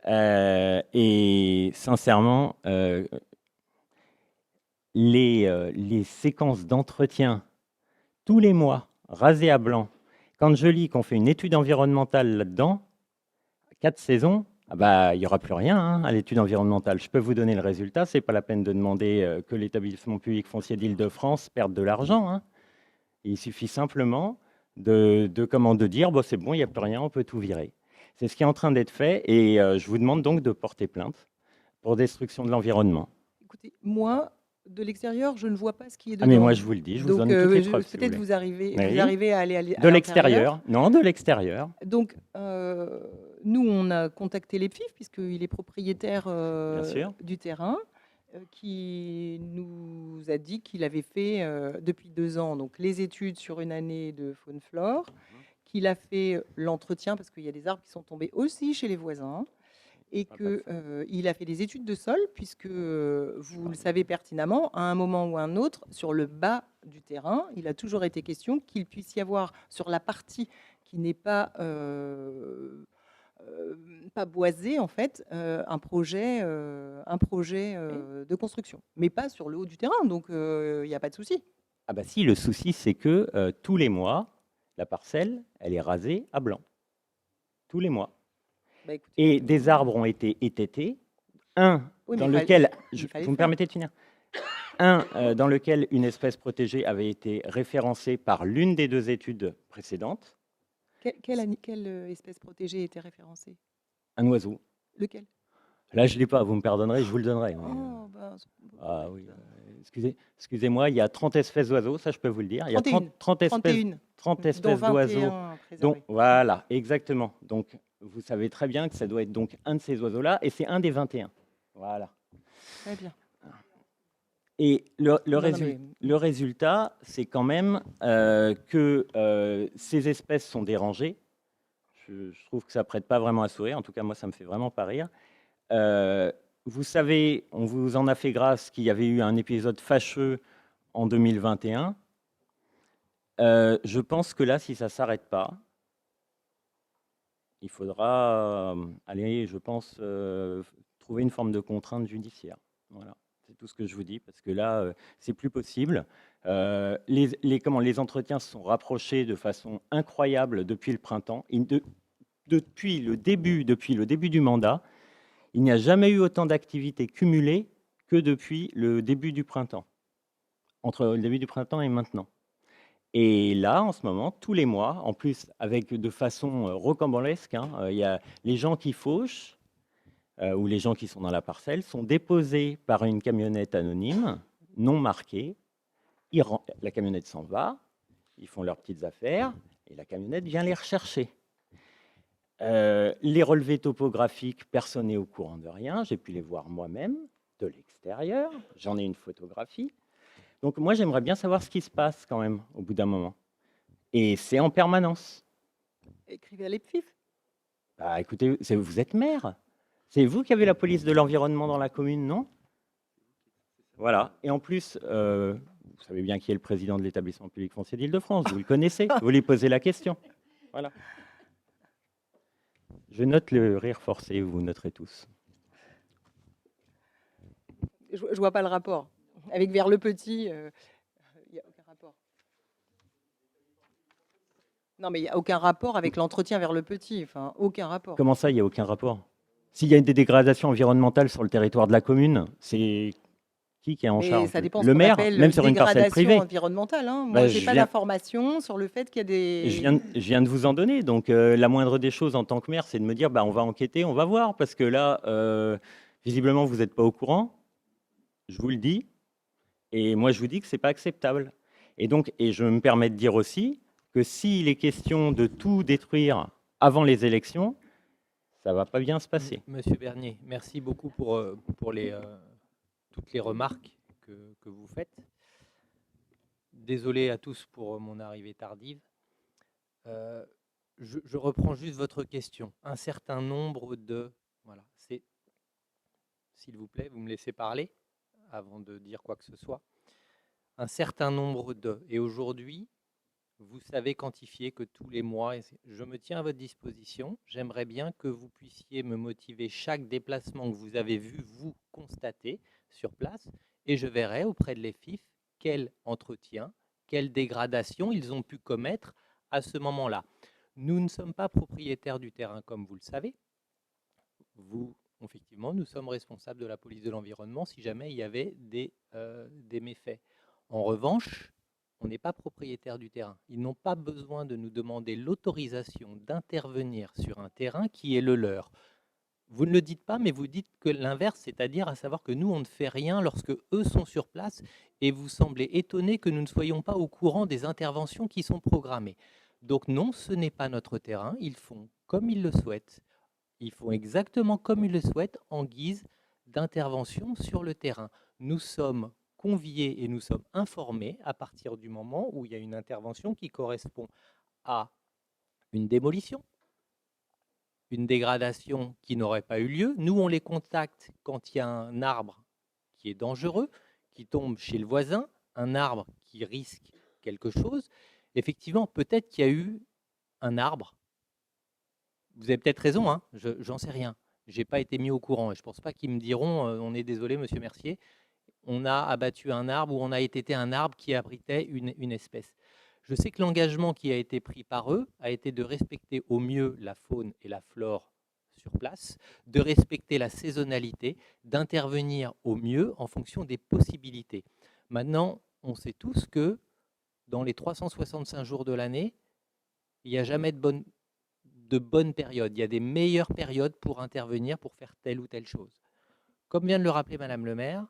Et sincèrement, les séquences d'entretien tous les mois, rasées à blanc, quand je lis qu'on fait une étude environnementale là-dedans, 4 saisons, ah bah, il n'y aura plus rien hein, à l'étude environnementale. Je peux vous donner le résultat, ce n'est pas la peine de demander que l'établissement public foncier d'Île-de-France perde de l'argent. Hein. Il suffit simplement de dire bon, c'est bon, il n'y a plus rien, on peut tout virer. C'est ce qui est en train d'être fait et je vous demande donc de porter plainte pour destruction de l'environnement. Écoutez, moi, De l'extérieur, je ne vois pas ce qui est Ah, dedans. mais moi, je vous le dis, je vous Donc, donne toutes les preuves, si vous peut-être voulez. vous arrivez Oui. à aller à De l'intérieur. l'extérieur. Non, de l'extérieur. Donc, nous, on a contacté les PFIF, puisqu'il est propriétaire Bien sûr. du terrain, qui nous a dit qu'il avait fait depuis 2 ans donc, les études sur une année de faune-flore, qu'il a fait l'entretien, parce qu'il y a des arbres qui sont tombés aussi chez les voisins, et qu'il a fait des études de sol, puisque vous le savez pertinemment, à un moment ou un autre, sur le bas du terrain, il a toujours été question qu'il puisse y avoir sur la partie qui n'est pas pas boisée, en fait, un projet de construction, mais pas sur le haut du terrain, donc il n'y a pas de souci. Ah bah si, le souci, c'est que tous les mois, la parcelle, elle est rasée à blanc. Tous les mois. Bah, écoutez, Et des arbres ont été étêtés. Un, Oui, dans mais lequel, il fallait vous me faire. permettez de finir, dans lequel une espèce protégée avait été référencée par l'une des 2 études précédentes, Quelle espèce protégée était référencée? un oiseau. Lequel? Là, je ne l'ai pas, vous me pardonnerez, je vous le donnerai. Oh, ben, Ah oui, excusez-moi, il y a 30 espèces d'oiseaux, ça je peux vous le dire. Il y a 30 espèces, 31, 30 dont espèces d'oiseaux. 21 préservés. Voilà, exactement. Donc, vous savez très bien que ça doit être donc un de ces oiseaux-là, et c'est un des 21. Voilà. Très bien. Et le Non, mais- résultat, c'est quand même que ces espèces sont dérangées. Je trouve que ça prête pas vraiment à sourire. En tout cas, moi, ça me fait vraiment pas rire. Vous savez, on vous en a fait grâce qu'il y avait eu un épisode fâcheux en 2021. Je pense que là, si ça s'arrête pas, il faudra aller, je pense, trouver une forme de contrainte judiciaire. Voilà, c'est tout ce que je vous dis, parce que là, c'est plus possible. Les entretiens se sont rapprochés de façon incroyable depuis le printemps. Depuis le début du mandat, il n'y a jamais eu autant d'activités cumulées que depuis le début du printemps, entre le début du printemps et maintenant. Et là, en ce moment, tous les mois, en plus, avec de façon rocambolesque, il y a les gens qui fauchent, ou les gens qui sont dans la parcelle, sont déposés par une camionnette anonyme, non marquée. La camionnette s'en va, ils font leurs petites affaires, et la camionnette vient les rechercher. Les relevés topographiques, personne n'est au courant de rien. J'ai pu les voir moi-même, de l'extérieur. J'en ai une photographie. Donc moi, j'aimerais bien savoir ce qui se passe quand même, au bout d'un moment. Et c'est en permanence. Écrivez à l'EPFIF. Bah, écoutez, vous êtes maire. C'est vous qui avez la police de l'environnement dans la commune, non? Voilà. Et en plus, vous savez bien qui est le président de l'établissement public foncier d'Île-de-France. Vous le connaissez. Vous lui posez la question. Voilà. Je note le rire forcé, vous noterez tous. Je ne vois pas le rapport. Avec vers le petit, il n'y a aucun rapport. Non, mais il n'y a aucun rapport avec l'entretien vers le petit. Enfin, aucun rapport. Comment ça, il n'y a aucun rapport? S'il y a des dégradations environnementales sur le territoire de la commune, c'est qui est en Mais charge? ça dépend Le maire, appelle même sur une parcelle dégradation privée. environnementale. Hein. Moi, Bah, j'ai je pas viens- d'informations sur le fait qu'il y a des. Je viens de vous en donner. Donc, la moindre des choses en tant que maire, c'est de me dire, bah, on va enquêter, on va voir. Parce que là, visiblement, vous n'êtes pas au courant. Je vous le dis. Et moi, je vous dis que ce n'est pas acceptable. Et donc, et je me permets de dire aussi que s'il est question de tout détruire avant les élections, ça ne va pas bien se passer. Monsieur Bernier, merci beaucoup pour toutes les remarques que vous faites. Désolé à tous pour mon arrivée tardive. Je reprends juste votre question. Un certain nombre de... Voilà, c'est... S'il vous plaît, vous me laissez parler avant de dire quoi que ce soit. Un certain nombre de... Et aujourd'hui, vous savez quantifier que tous les mois, je me tiens à votre disposition. J'aimerais bien que vous puissiez me motiver chaque déplacement que vous avez vu, vous constater sur place, et je verrai auprès de l'EFIF quel entretien, quelle dégradation ils ont pu commettre à ce moment-là. Nous ne sommes pas propriétaires du terrain, comme vous le savez. Effectivement, nous sommes responsables de la police de l'environnement si jamais il y avait des méfaits. En revanche, on n'est pas propriétaire du terrain. Ils n'ont pas besoin de nous demander l'autorisation d'intervenir sur un terrain qui est le leur. Vous ne le dites pas, mais vous dites que l'inverse, c'est-à-dire à savoir que nous, on ne fait rien lorsque eux sont sur place, et vous semblez étonné que nous ne soyons pas au courant des interventions qui sont programmées. Donc non, ce n'est pas notre terrain, ils font comme ils le souhaitent. Ils font exactement comme ils le souhaitent en guise d'intervention sur le terrain. Nous sommes conviés et nous sommes informés à partir du moment où il y a une intervention qui correspond à une démolition, une dégradation qui n'aurait pas eu lieu. Nous, on les contacte quand il y a un arbre qui est dangereux, qui tombe chez le voisin, un arbre qui risque quelque chose. Effectivement, peut-être qu'il y a eu un arbre. Vous avez peut-être raison, hein, j'en sais rien. Je n'ai pas été mis au courant et je ne pense pas qu'ils me diront on est désolé, monsieur Mercier, on a abattu un arbre ou on a été un arbre qui abritait une espèce. Je sais que l'engagement qui a été pris par eux a été de respecter au mieux la faune et la flore sur place, de respecter la saisonnalité, d'intervenir au mieux en fonction des possibilités. Maintenant, on sait tous que dans les 365 jours de l'année, il n'y a jamais de bonnes périodes. Il y a des meilleures périodes pour intervenir, pour faire telle ou telle chose. Comme vient de le rappeler Madame le maire,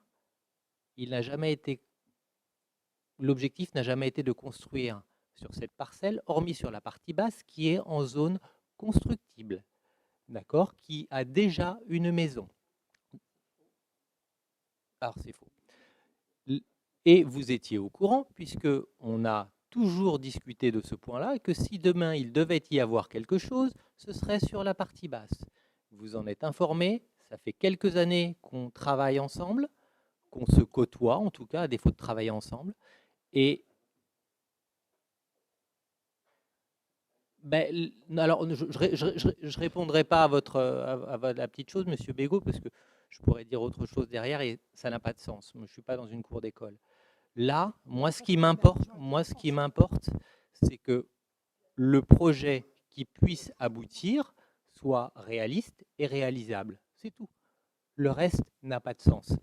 l'objectif n'a jamais été de construire sur cette parcelle, hormis sur la partie basse qui est en zone constructible, d'accord, qui a déjà une maison. Alors c'est faux. Et vous étiez au courant, puisqu'on a toujours discuté de ce point-là, et que si demain il devait y avoir quelque chose, ce serait sur la partie basse. Vous en êtes informé, ça fait quelques années qu'on travaille ensemble, qu'on se côtoie en tout cas, à défaut de travailler ensemble, et alors je ne répondrai pas à la petite chose, monsieur Bégaud, parce que je pourrais dire autre chose derrière et ça n'a pas de sens. Moi, je ne suis pas dans une cour d'école. Là, moi, ce qui m'importe, c'est que le projet qui puisse aboutir soit réaliste et réalisable. C'est tout. Le reste n'a pas de sens.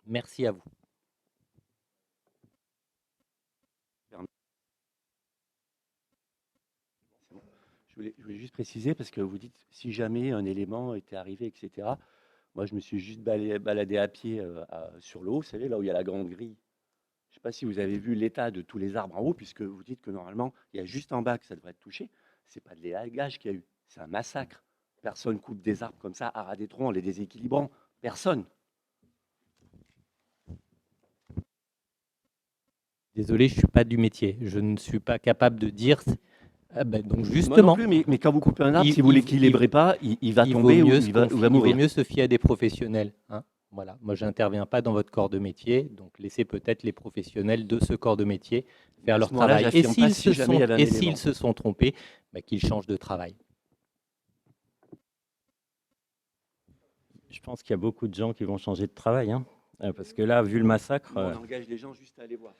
Merci à vous. Je voulais juste préciser, parce que vous dites si jamais un élément était arrivé, etc. Moi, je me suis juste baladé à pied sur le haut, vous savez, là où il y a la grande grille. Je ne sais pas si vous avez vu l'état de tous les arbres en haut, puisque vous dites que normalement, il y a juste en bas que ça devrait être touché. Ce n'est pas de l'élagage qu'il y a eu, c'est un massacre. Personne coupe des arbres comme ça, à ras des troncs, en les déséquilibrant. Personne. Désolé, je ne suis pas du métier. Je ne suis pas capable de dire... donc justement, moi non plus, mais quand vous coupez un arbre, si vous ne l'équilibrez pas, il va tomber ou il va mourir. Il vaut mieux se fier à des professionnels. Hein, voilà. Moi, je n'interviens pas dans votre corps de métier, donc laissez peut-être les professionnels de ce corps de métier faire leur travail. Et s'ils se sont trompés, qu'ils changent de travail. Je pense qu'il y a beaucoup de gens qui vont changer de travail, hein, parce que là, vu le massacre... On engage les gens juste à aller voir.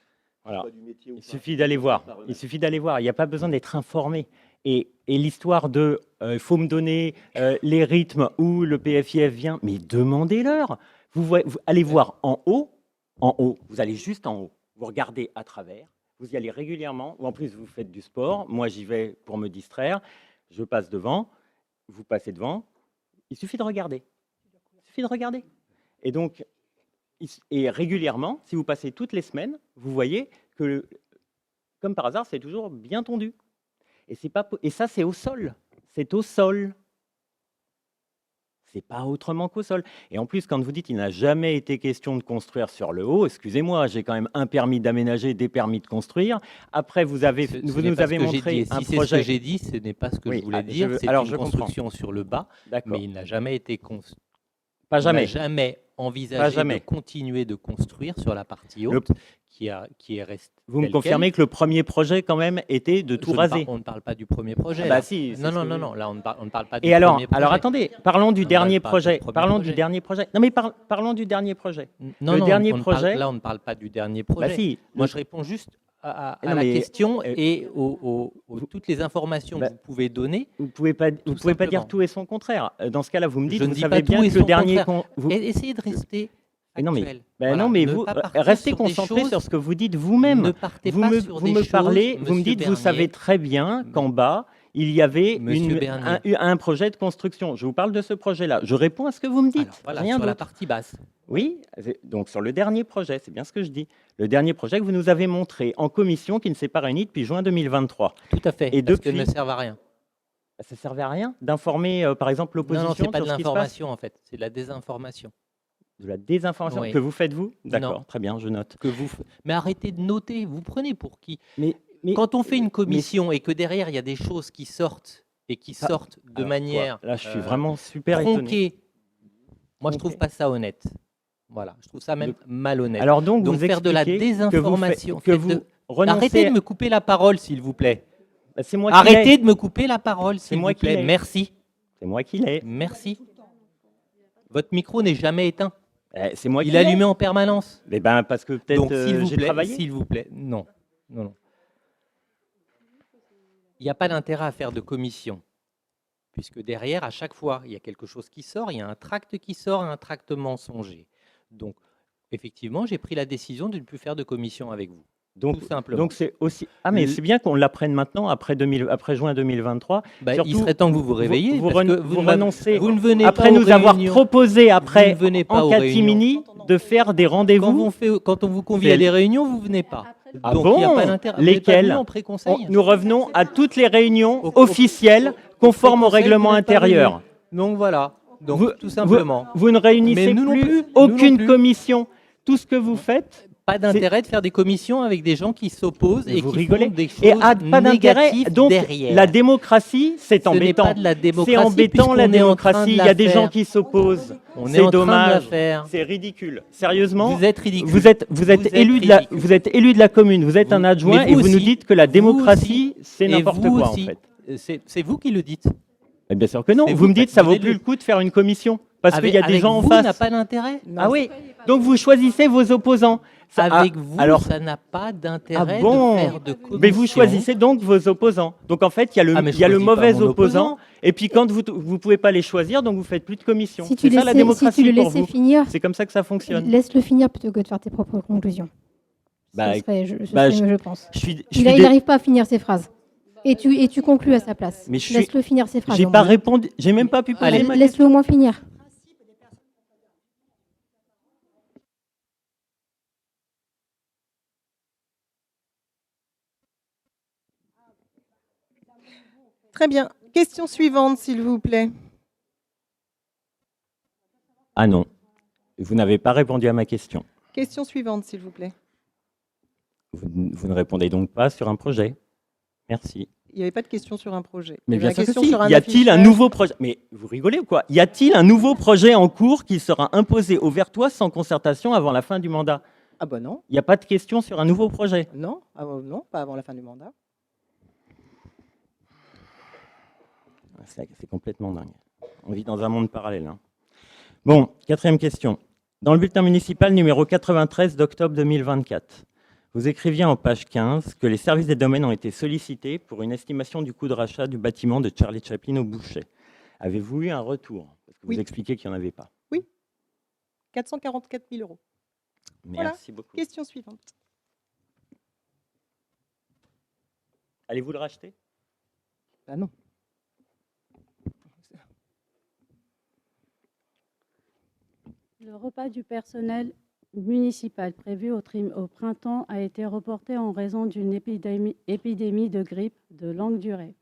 Voilà. Il suffit d'aller voir. Il suffit d'aller voir. Il n'y a pas besoin d'être informé. Et l'histoire de faut me donner les rythmes où le PFIF vient, mais demandez-leur. Vous allez voir en haut. Vous allez juste en haut. Vous regardez à travers. Vous y allez régulièrement. Ou en plus, vous faites du sport. Moi, j'y vais pour me distraire. Je passe devant. Vous passez devant. Il suffit de regarder. Il suffit de regarder. Et donc, et régulièrement, si vous passez toutes les semaines, vous voyez que, comme par hasard, c'est toujours bien tondu. Et ça, c'est au sol. C'est au sol. C'est pas autrement qu'au sol. Et en plus, quand vous dites qu'il n'a jamais été question de construire sur le haut, excusez-moi, j'ai quand même un permis d'aménager, des permis de construire. Après, vous nous avez montré un projet. Si c'est ce que j'ai dit, ce n'est pas ce que je voulais dire. C'est une construction sur le bas, mais il n'a jamais été construit. Pas jamais. On n'a jamais envisagé de continuer de construire sur la partie haute qui est restée. Vous me confirmez que le premier projet, quand même, était de tout raser. On ne parle pas du premier projet. Si, non, là, on ne parle pas du premier projet. Alors, attendez, parlons du dernier projet. Parlons du dernier projet. Non, mais parlons du dernier projet. Là, on ne parle pas du dernier projet. Moi, je réponds juste à la question et toutes les informations que vous pouvez donner. Vous pouvez pas dire tout et son contraire. Dans ce cas-là, vous me dites, vous savez bien que le dernier... Essayez de rester actuel. Non, mais vous restez concentré sur ce que vous dites vous-même. Ne partez pas sur des choses, vous me dites, vous savez très bien qu'en bas, il y avait Monsieur Bernier. un projet de construction. Je vous parle de ce projet-là. Je réponds à ce que vous me dites. Alors, voilà, rien sur la d'autre. partie basse. Oui, donc sur le dernier projet, c'est bien ce que je dis. Le dernier projet que vous nous avez montré en commission qui ne s'est pas réuni depuis juin 2023. Tout à fait, Et parce depuis, que ne servent à rien. ça ne servait à rien d'informer, par exemple, l'opposition Non, non, c'est pas sur de ce qui se passe. l'information en fait, c'est de la désinformation. De la désinformation Oui. que vous faites vous? Non. D'accord, très bien, je note. Mais arrêtez de noter, vous prenez pour qui? Mais Quand on fait une commission et que derrière il y a des choses qui sortent et qui Ah, sortent de alors manière quoi? Là, je suis vraiment super étonné. tronquée, moi je trouve pas ça honnête. Voilà, je trouve ça même malhonnête. Alors donc, vous faire de la expliquez désinformation, que vous renoncez arrêtez de me couper la parole s'il vous plaît. Bah, c'est moi qui Arrêtez l'ai. de me couper la parole C'est s'il moi vous qui plaît. l'ai. Merci. C'est moi qui l'ai. Merci. Votre micro n'est jamais éteint. C'est moi qui Il l'ai. est allumé en permanence. Eh ben, parce que peut-être Donc s'il vous j'ai plaît, travaillé. s'il vous plaît, non, non, non. Il n'y a pas d'intérêt à faire de commission, puisque derrière, à chaque fois, il y a quelque chose qui sort, il y a un tract qui sort, un tract mensonger. Donc, effectivement, j'ai pris la décision de ne plus faire de commission avec vous. Donc, tout simplement. donc c'est aussi. Ah, mais c'est bien qu'on l'apprenne maintenant, après juin 2023. Bah, il Surtout, serait temps que vous vous réveilliez. Vous, parce que vous ne m'a- renoncez, vous ne venez après pas aux nous avoir réunions. proposé, après, Vous ne venez pas en aux catimini, de faire des rendez-vous. Quand on vous convie à des réunions, vous ne venez pas. Ah Donc, bon? il n'y a pas d'intérêt. Vous n'êtes pas Lesquelles? venu en pré-conseil. Nous revenons à toutes les réunions officielles conformes au pré-conseil, règlement vous n'êtes pas intérieur. venu. Donc voilà. Donc, tout simplement. Vous ne réunissez Mais nous non plus plus, nous aucune non plus. commission. Tout ce que vous faites. Pas d'intérêt de faire des commissions avec des gens qui s'opposent et Vous qui rigolez. font des choses Et pas d'intérêt. négatives Donc derrière. la démocratie, c'est Ce n'est embêtant. pas de la démocratie, C'est embêtant la puisqu'on est en train démocratie. de Il y la a des gens faire. qui s'opposent. On est C'est en train de la dommage. faire. C'est ridicule. Sérieusement. Vous êtes ridicule. Vous êtes élu de la, ridicule. vous êtes élu de la commune. Vous êtes un adjoint Mais et vous nous aussi, dites que la vous démocratie, aussi, c'est et n'importe vous quoi aussi. en fait. C'est vous qui le dites. Mais bien sûr que non. C'est Vous me dites ça vaut donnez-le. plus le coup de faire une commission parce qu'il y a des Avec gens en vous, face. n'a pas d'intérêt. Ah oui. Donc vous choisissez vos opposants. Ça- Avec ah, vous, alors, ça n'a pas ah d'intérêt bon de faire de commission. Mais vous choisissez donc vos opposants. Donc en fait, il y a le, Ah, mais je il y a le choisis pas mauvais mon opposant. opposant. Et puis quand vous pouvez pas les choisir, donc vous faites plus de commission. Si tu C'est ça la laissais- démocratie si tu le pour laissais vous. finir, C'est comme ça que ça fonctionne. Laisse-le finir plutôt que de faire tes propres conclusions. Bah, Ce serait, ce bah, serait mieux, je pense. je Il n'arrive pas à finir ses phrases. Et tu conclus à sa place. Mais je suis- Laisse-le finir ses phrases. J'ai au pas moins. répondu. J'ai même pas pu poser Allez, ma laisse-le au moins finir. Très bien. Question suivante, s'il vous plaît. Ah non. Vous n'avez pas répondu à ma question. Question suivante, s'il vous plaît. Vous ne répondez donc pas sur un projet. Merci. Il n'y avait pas de question sur un projet. Mais Il y bien avait sûr la que question si. sur un Y a-t-il un affichage. nouveau projet? Mais vous rigolez ou quoi? Y a-t-il un nouveau projet en cours qui sera imposé au Vertois sans concertation avant la fin du mandat? Ah bah non. Il n'y a pas de question sur un nouveau projet. Non, non, pas avant la fin du mandat. C'est complètement dingue. On vit dans un monde parallèle. Hein. Bon, quatrième question. Dans le bulletin municipal numéro 93 d'octobre 2024, vous écriviez en page 15 que les services des domaines ont été sollicités pour une estimation du coût de rachat du bâtiment de Charlie Chaplin au Boucher. Avez-vous eu un retour? Parce que Oui. vous expliquez qu'il n'y en avait pas. Oui. 444 000 euros. Voilà. Merci beaucoup. Question suivante. Allez-vous le racheter? Bah non. Le repas du personnel municipal prévu au printemps a été reporté en raison d'une épidémie de grippe de longue durée,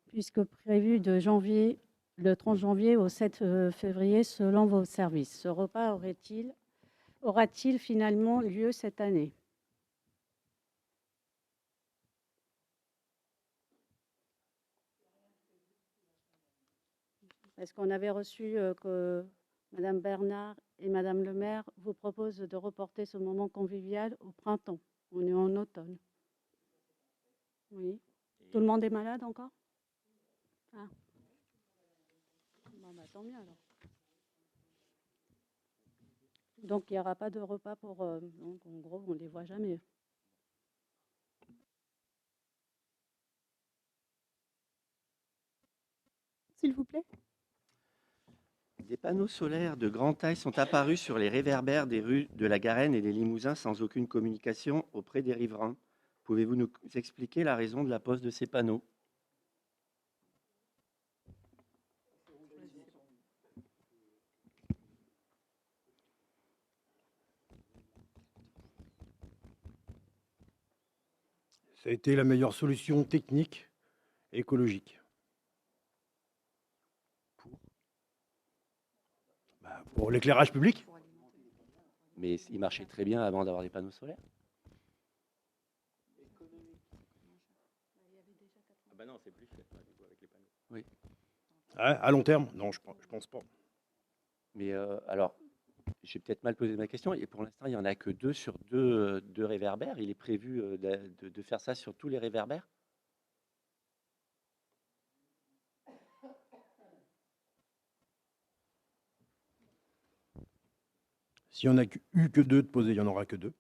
puisque prévu de le 30 janvier au 7 février selon vos services. Ce repas aura-t-il finalement lieu cette année? Est-ce qu'on avait reçu que Madame Bernard et Madame le maire vous proposent de reporter ce moment convivial au printemps? On est en automne. Oui. Tout le monde est malade encore? Ah. Bon, bah, tant mieux alors. Donc il n'y aura pas de repas pour... donc en gros, on ne les voit jamais. S'il vous plaît. Des panneaux solaires de grande taille sont apparus sur les réverbères des rues de la Garenne et des Limousins sans aucune communication auprès des riverains. Pouvez-vous nous expliquer la raison de la pose de ces panneaux? Ça a été la meilleure solution technique et écologique. Pour l'éclairage public? Mais il marchait très bien avant d'avoir des panneaux solaires. Ah bah non, c'est plus cher, du coup, avec les panneaux. Oui. À long terme? Non, je pense pas. Mais alors, j'ai peut-être mal posé ma question. Et pour l'instant, il n'y en a que 2 sur 2 réverbères. Il est prévu de faire ça sur tous les réverbères? S'il n'y en a eu que 2 de posés, il n'y en aura que 2.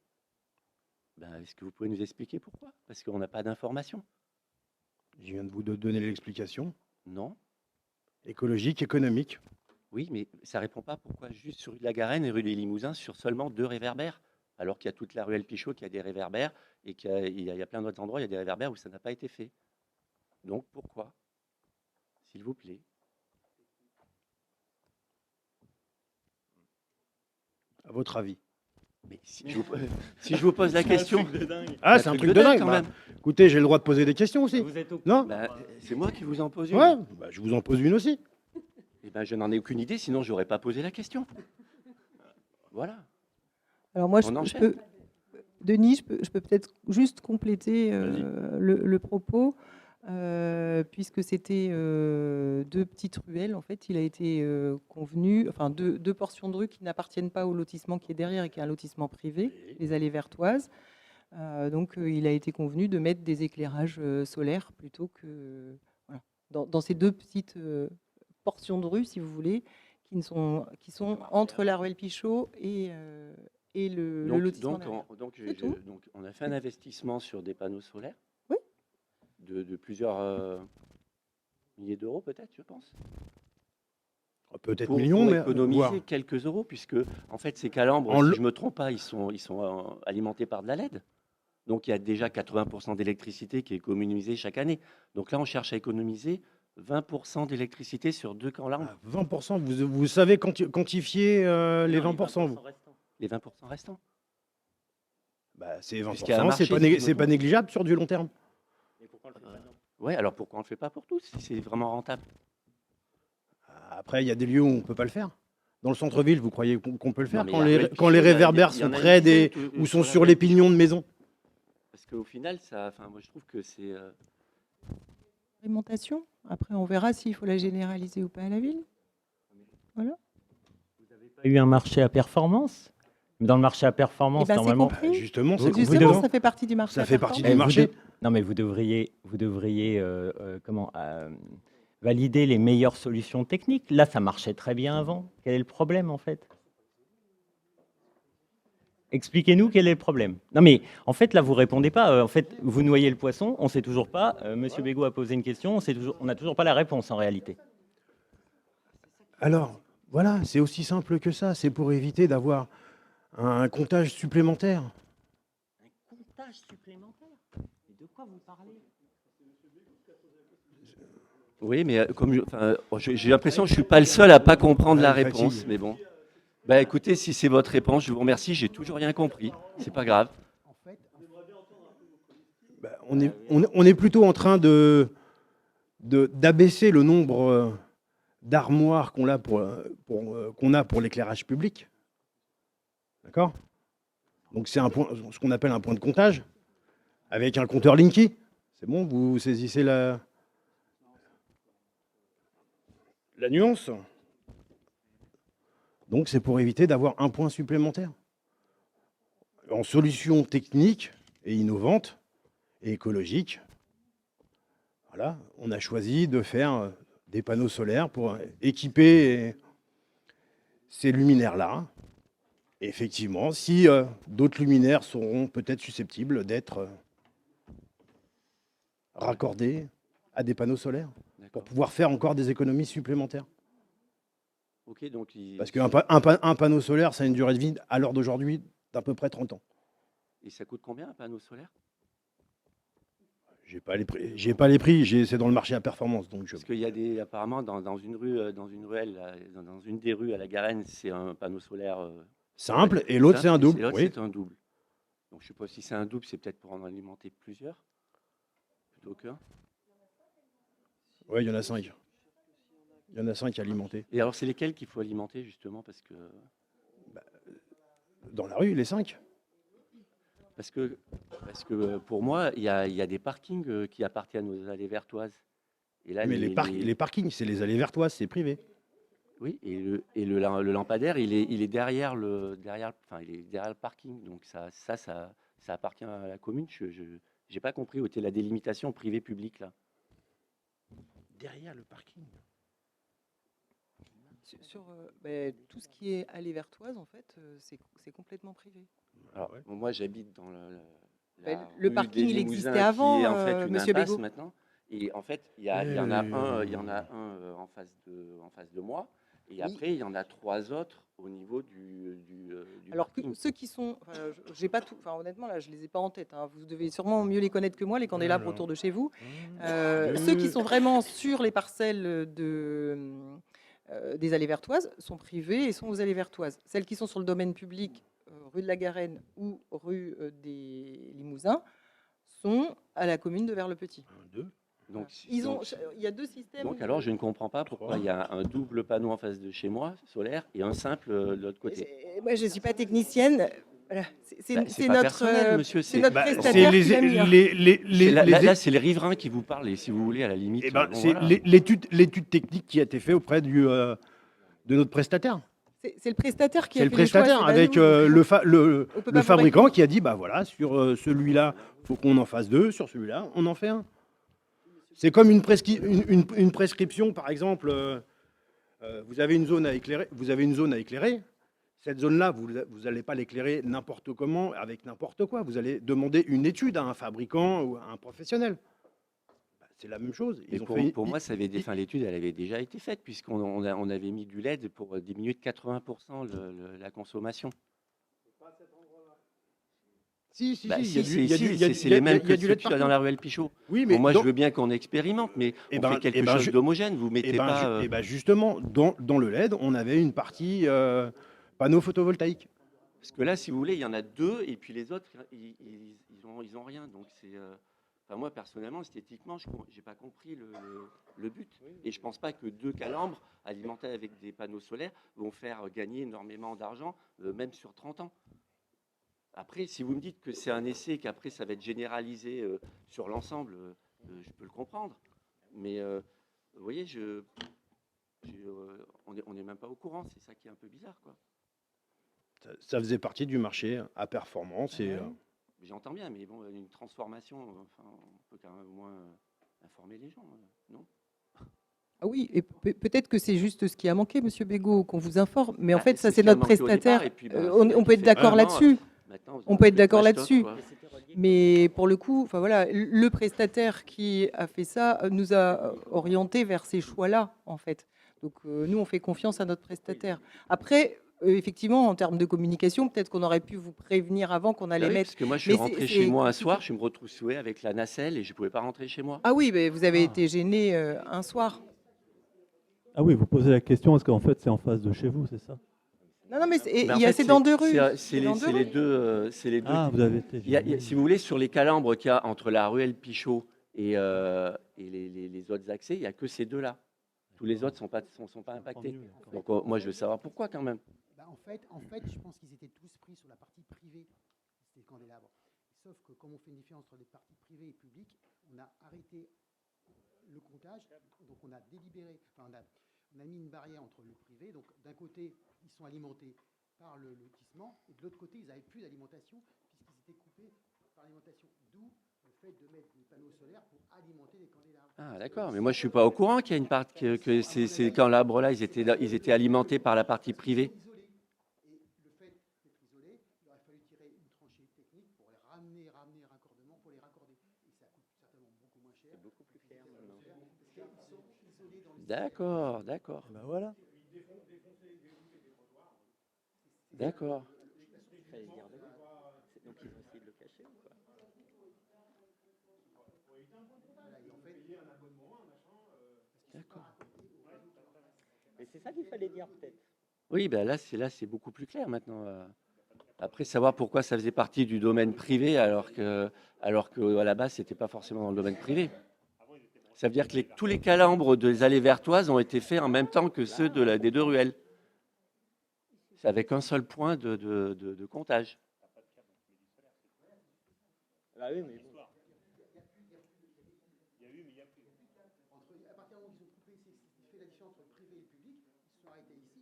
Ben, est-ce que vous pouvez nous expliquer pourquoi? Parce qu'on n'a pas d'informations. Je viens de vous donner l'explication. Non. Écologique, économique. Oui, mais ça répond pas pourquoi juste sur rue de la Garenne et rue des Limousins sur seulement 2 réverbères, alors qu'il y a toute la ruelle Pichot qui a des réverbères et qu'il y a plein d'autres endroits, il y a des réverbères où ça n'a pas été fait. Donc pourquoi? S'il vous plaît. À votre avis? Mais si je vous pose la question. Ah, c'est un truc de dingue quand même. Écoutez, j'ai le droit de poser des questions aussi. Non? Bah, c'est moi qui vous en pose une. Ouais, bah, je vous en pose une aussi. Eh ben, je n'en ai aucune idée, sinon j'aurais pas posé la question. Voilà. Alors moi, On je enchaîne. peux, Denis, je peux peut-être juste compléter le propos, puisque c'était 2 petites ruelles. En fait, il a été convenu, enfin 2 portions de rue qui n'appartiennent pas au lotissement qui est derrière et qui est un lotissement privé, les allées vertoises. Donc, il a été convenu de mettre des éclairages solaires plutôt que voilà, dans ces 2 petites portions de rue, si vous voulez, qui sont entre la ruelle Pichot et le lotissement derrière. C'est tout. Donc, on a fait un investissement sur des panneaux solaires. Oui. De plusieurs milliers d'euros, peut-être, je pense. Peut-être Pour millions, mais économiser voire. quelques euros, puisque en fait, ces calambres, si je ne me trompe pas, ils sont alimentés par de la LED. Donc, il y a déjà 80% d'électricité qui est économisée chaque année. Donc là, on cherche à économiser 20% d'électricité sur 2 calambres. 20%, vous savez quantifier les 20%, vous? Les 20% restants. Bah, c'est Puisqu'il y a un 20%, marché, c'est pas, si je me c'est pas trompe. négligeable sur du long terme. Ouais, alors pourquoi on ne le fait pas pour tous si c'est vraiment rentable? Après, il y a des lieux où on ne peut pas le faire. Dans le centre-ville, vous croyez qu'on peut le faire mais quand il y a les, Ruelle quand les Pichot, il y a- réverbères il y en sont a une près des dizaine, ou sont sur la sur Ruelle les pignons de maison? Parce qu'au final, moi, je trouve que c'est... Alimentation. Après, on verra s'il faut la généraliser ou pas à la ville. Voilà. Pas eu un marché à performance? Dans le marché à performance, Eh ben, c'est normalement, compris. Justement, vous- c'est vous Justement, devez- ça fait partie du marché. Ça à fait partie performance. du marché. Non, mais vous devriez valider les meilleures solutions techniques. Là, ça marchait très bien avant. Quel est le problème, en fait? Expliquez-nous quel est le problème. Non, mais en fait, là, vous répondez pas. En fait, vous noyez le poisson. On ne sait toujours pas. Monsieur Bégaud a posé une question. On n'a toujours pas la réponse, en réalité. Alors, voilà, c'est aussi simple que ça. C'est pour éviter d'avoir un comptage supplémentaire. Un comptage supplémentaire? De quoi vous parlez? Oui, mais j'ai l'impression que je ne suis pas le seul à ne pas comprendre la Ah, il réponse, fatigue. mais bon. Bah écoutez, si c'est votre réponse, je vous remercie, j'ai toujours rien compris. C'est pas grave. Bah, on est plutôt en train d'abaisser le nombre d'armoires qu'on a pour l'éclairage public. D'accord? Donc c'est ce qu'on appelle un point de comptage avec un compteur Linky. C'est bon, vous saisissez la nuance? Donc c'est pour éviter d'avoir un point supplémentaire. En solution technique et innovante et écologique, voilà, on a choisi de faire des panneaux solaires pour équiper ces luminaires-là. Et effectivement, si d'autres luminaires seront peut-être susceptibles d'être raccordés à des panneaux solaires pour pouvoir faire encore des économies supplémentaires. Ok, donc Parce qu'un panneau solaire, ça a une durée de vie à l'heure d'aujourd'hui d'à peu près 30 ans. Et ça coûte combien un panneau solaire? J'ai pas les prix, c'est dans le marché à performance. Donc Parce qu'il y a apparemment dans une ruelle, dans une des rues à la Garenne, c'est un panneau solaire simple, ouais, et l'autre simple, c'est un double. et l'autre Oui. c'est un double. Donc je sais pas si c'est un double, c'est peut-être pour en alimenter plusieurs. plutôt qu'un. Oui, il y en a 5. Il y en a 5 alimentés. Et alors, c'est lesquels qu'il faut alimenter, justement, parce que Dans la rue, les 5. Parce que pour moi, il y a des parkings qui appartiennent aux allées vertoises. Et là, Mais les parkings, c'est les allées vertoises, c'est privé. Oui, et le lampadaire, il est derrière le parking. Donc ça appartient à la commune. Je n'ai pas compris où était la délimitation privé-public là. Derrière le parking. Sur tout ce qui est allée vertoise, en fait, c'est complètement privé. Alors, moi, j'habite dans Le rue parking, des il Limousins, existait avant, qui est en fait une Monsieur impasse Bégaud. maintenant. Et en fait, il y en a un en face de moi. Et après, il y en a 3 autres au niveau du Alors que parking. ceux qui sont, j'ai pas tout, honnêtement là, je les ai pas en tête, hein. Vous devez sûrement mieux les connaître que moi, les candélabres autour de chez vous. Ceux qui sont vraiment sur les parcelles des allées vertoises sont privés et sont aux allées vertoises. Celles qui sont sur le domaine public, rue de la Garenne ou rue des Limousins, sont à la commune de Vers-le-Petit. Donc, il y a 2 systèmes. Donc alors, je ne comprends pas pourquoi il y a un double panneau en face de chez moi, solaire, et un simple de l'autre côté. Moi, je ne suis pas technicienne. Voilà. C'est pas notre, personnel, monsieur. c'est notre prestataire qui l'a mis, hein. Là, c'est les riverains qui vous parlent, et si vous voulez, à la limite. C'est voilà. l'étude technique qui a été faite auprès de notre prestataire. C'est le prestataire qui a C'est fait le prestataire les choix, avec le fabricant qui a dit, bah voilà, sur celui-là, il faut qu'on en fasse 2, sur celui-là, on en fait 1. C'est comme une prescription, par exemple, vous avez une zone à éclairer, cette zone-là, vous n'allez pas l'éclairer n'importe comment, avec n'importe quoi, vous allez demander une étude à un fabricant ou à un professionnel. C'est la même chose. Pour moi, l'étude, elle avait déjà été faite, puisqu'on avait mis du LED pour diminuer de 80% la consommation. C'est les mêmes que ceux qu'il y a dans la ruelle Pichot. Oui, mais moi, je veux bien qu'on expérimente, mais on fait quelque chose d'homogène. Vous mettez pas. Justement, dans le LED, on avait une partie panneau photovoltaïque. Parce que là, si vous voulez, il y en a 2, et puis les autres, ils ont rien. Donc c'est. Moi, personnellement, esthétiquement, je n'ai pas compris le but. Et je ne pense pas que 2 calambres alimentés avec des panneaux solaires vont faire gagner énormément d'argent, même sur 30 ans. Après, si vous me dites que c'est un essai, qu'après, ça va être généralisé sur l'ensemble, je peux le comprendre. Mais vous voyez, on n'est même pas au courant. C'est ça qui est un peu bizarre, quoi. Ça faisait partie du marché à performance. J'entends bien, mais bon, une transformation, on peut quand même au moins informer les gens, non? Ah oui, et peut-être que c'est juste ce qui a manqué, Monsieur Bégaud, qu'on vous informe. Mais en fait, ça, c'est notre prestataire. On peut être d'accord là-dessus. On peut être d'accord là-dessus. Mais pour le coup, le prestataire qui a fait ça nous a orientés vers ces choix-là, en fait. Donc, nous, on fait confiance à notre prestataire. Après, effectivement, en termes de communication, peut-être qu'on aurait pu vous prévenir avant qu'on allait mettre. Parce que moi, je suis rentré chez moi un soir, je me retroussais avec la nacelle et je ne pouvais pas rentrer chez moi. Ah oui, mais vous avez été gêné un soir. Ah oui, vous posez la question, est-ce qu'en fait c'est en face de chez vous, c'est ça? Non, mais c'est dans 2 rues. C'est les deux. Ah, vous avez été. Si vous voulez, sur les calambres qu'il y a entre la ruelle Pichot et les autres accès, il n'y a que ces 2-là. Tous les autres ne sont pas impactés. Donc moi, je veux savoir pourquoi quand même. En fait, je pense qu'ils étaient tous pris sur la partie privée des candélabres. Sauf que comme on fait une différence entre les parties privées et publiques, on a arrêté le comptage, donc on a délibéré, on a mis une barrière entre le privé, donc d'un côté, ils sont alimentés par le lotissement, et de l'autre côté, ils n'avaient plus d'alimentation, puisqu'ils étaient coupés par l'alimentation, d'où le fait de mettre des panneaux solaires pour alimenter les candélabres. Ah d'accord, mais moi je ne suis pas au courant qu'il y a une partie, que ces candélabres-là, ils étaient alimentés par la partie privée. D'accord. Ben voilà. D'accord. Donc ils vont essayer de le cacher ou quoi? D'accord. Mais c'est ça qu'il fallait dire peut-être. Oui, ben là c'est beaucoup plus clair maintenant. Après, savoir pourquoi ça faisait partie du domaine privé alors que à la base, c'était pas forcément dans le domaine privé. Ça veut dire que tous les calambres des allées vertoises ont été faits en même temps que ceux des deux ruelles. C'est avec un seul point de comptage.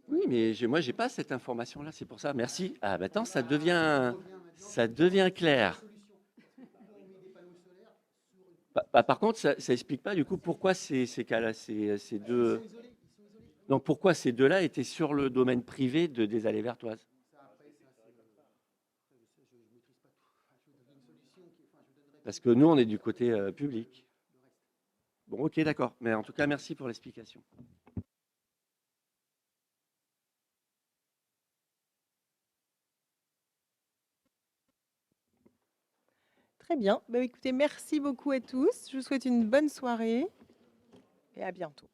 Oui, mais moi, j'ai pas cette information-là, c'est pour ça. Merci. Ah, maintenant, ça devient clair. Par contre, ça explique pas du coup pourquoi ces cas-là, ces deux. Donc pourquoi ces deux-là étaient sur le domaine privé des allées vertoises? Parce que nous, on est du côté public. Bon, ok, d'accord. Mais en tout cas, merci pour l'explication. Très bien. Bah, écoutez, merci beaucoup à tous. Je vous souhaite une bonne soirée et à bientôt.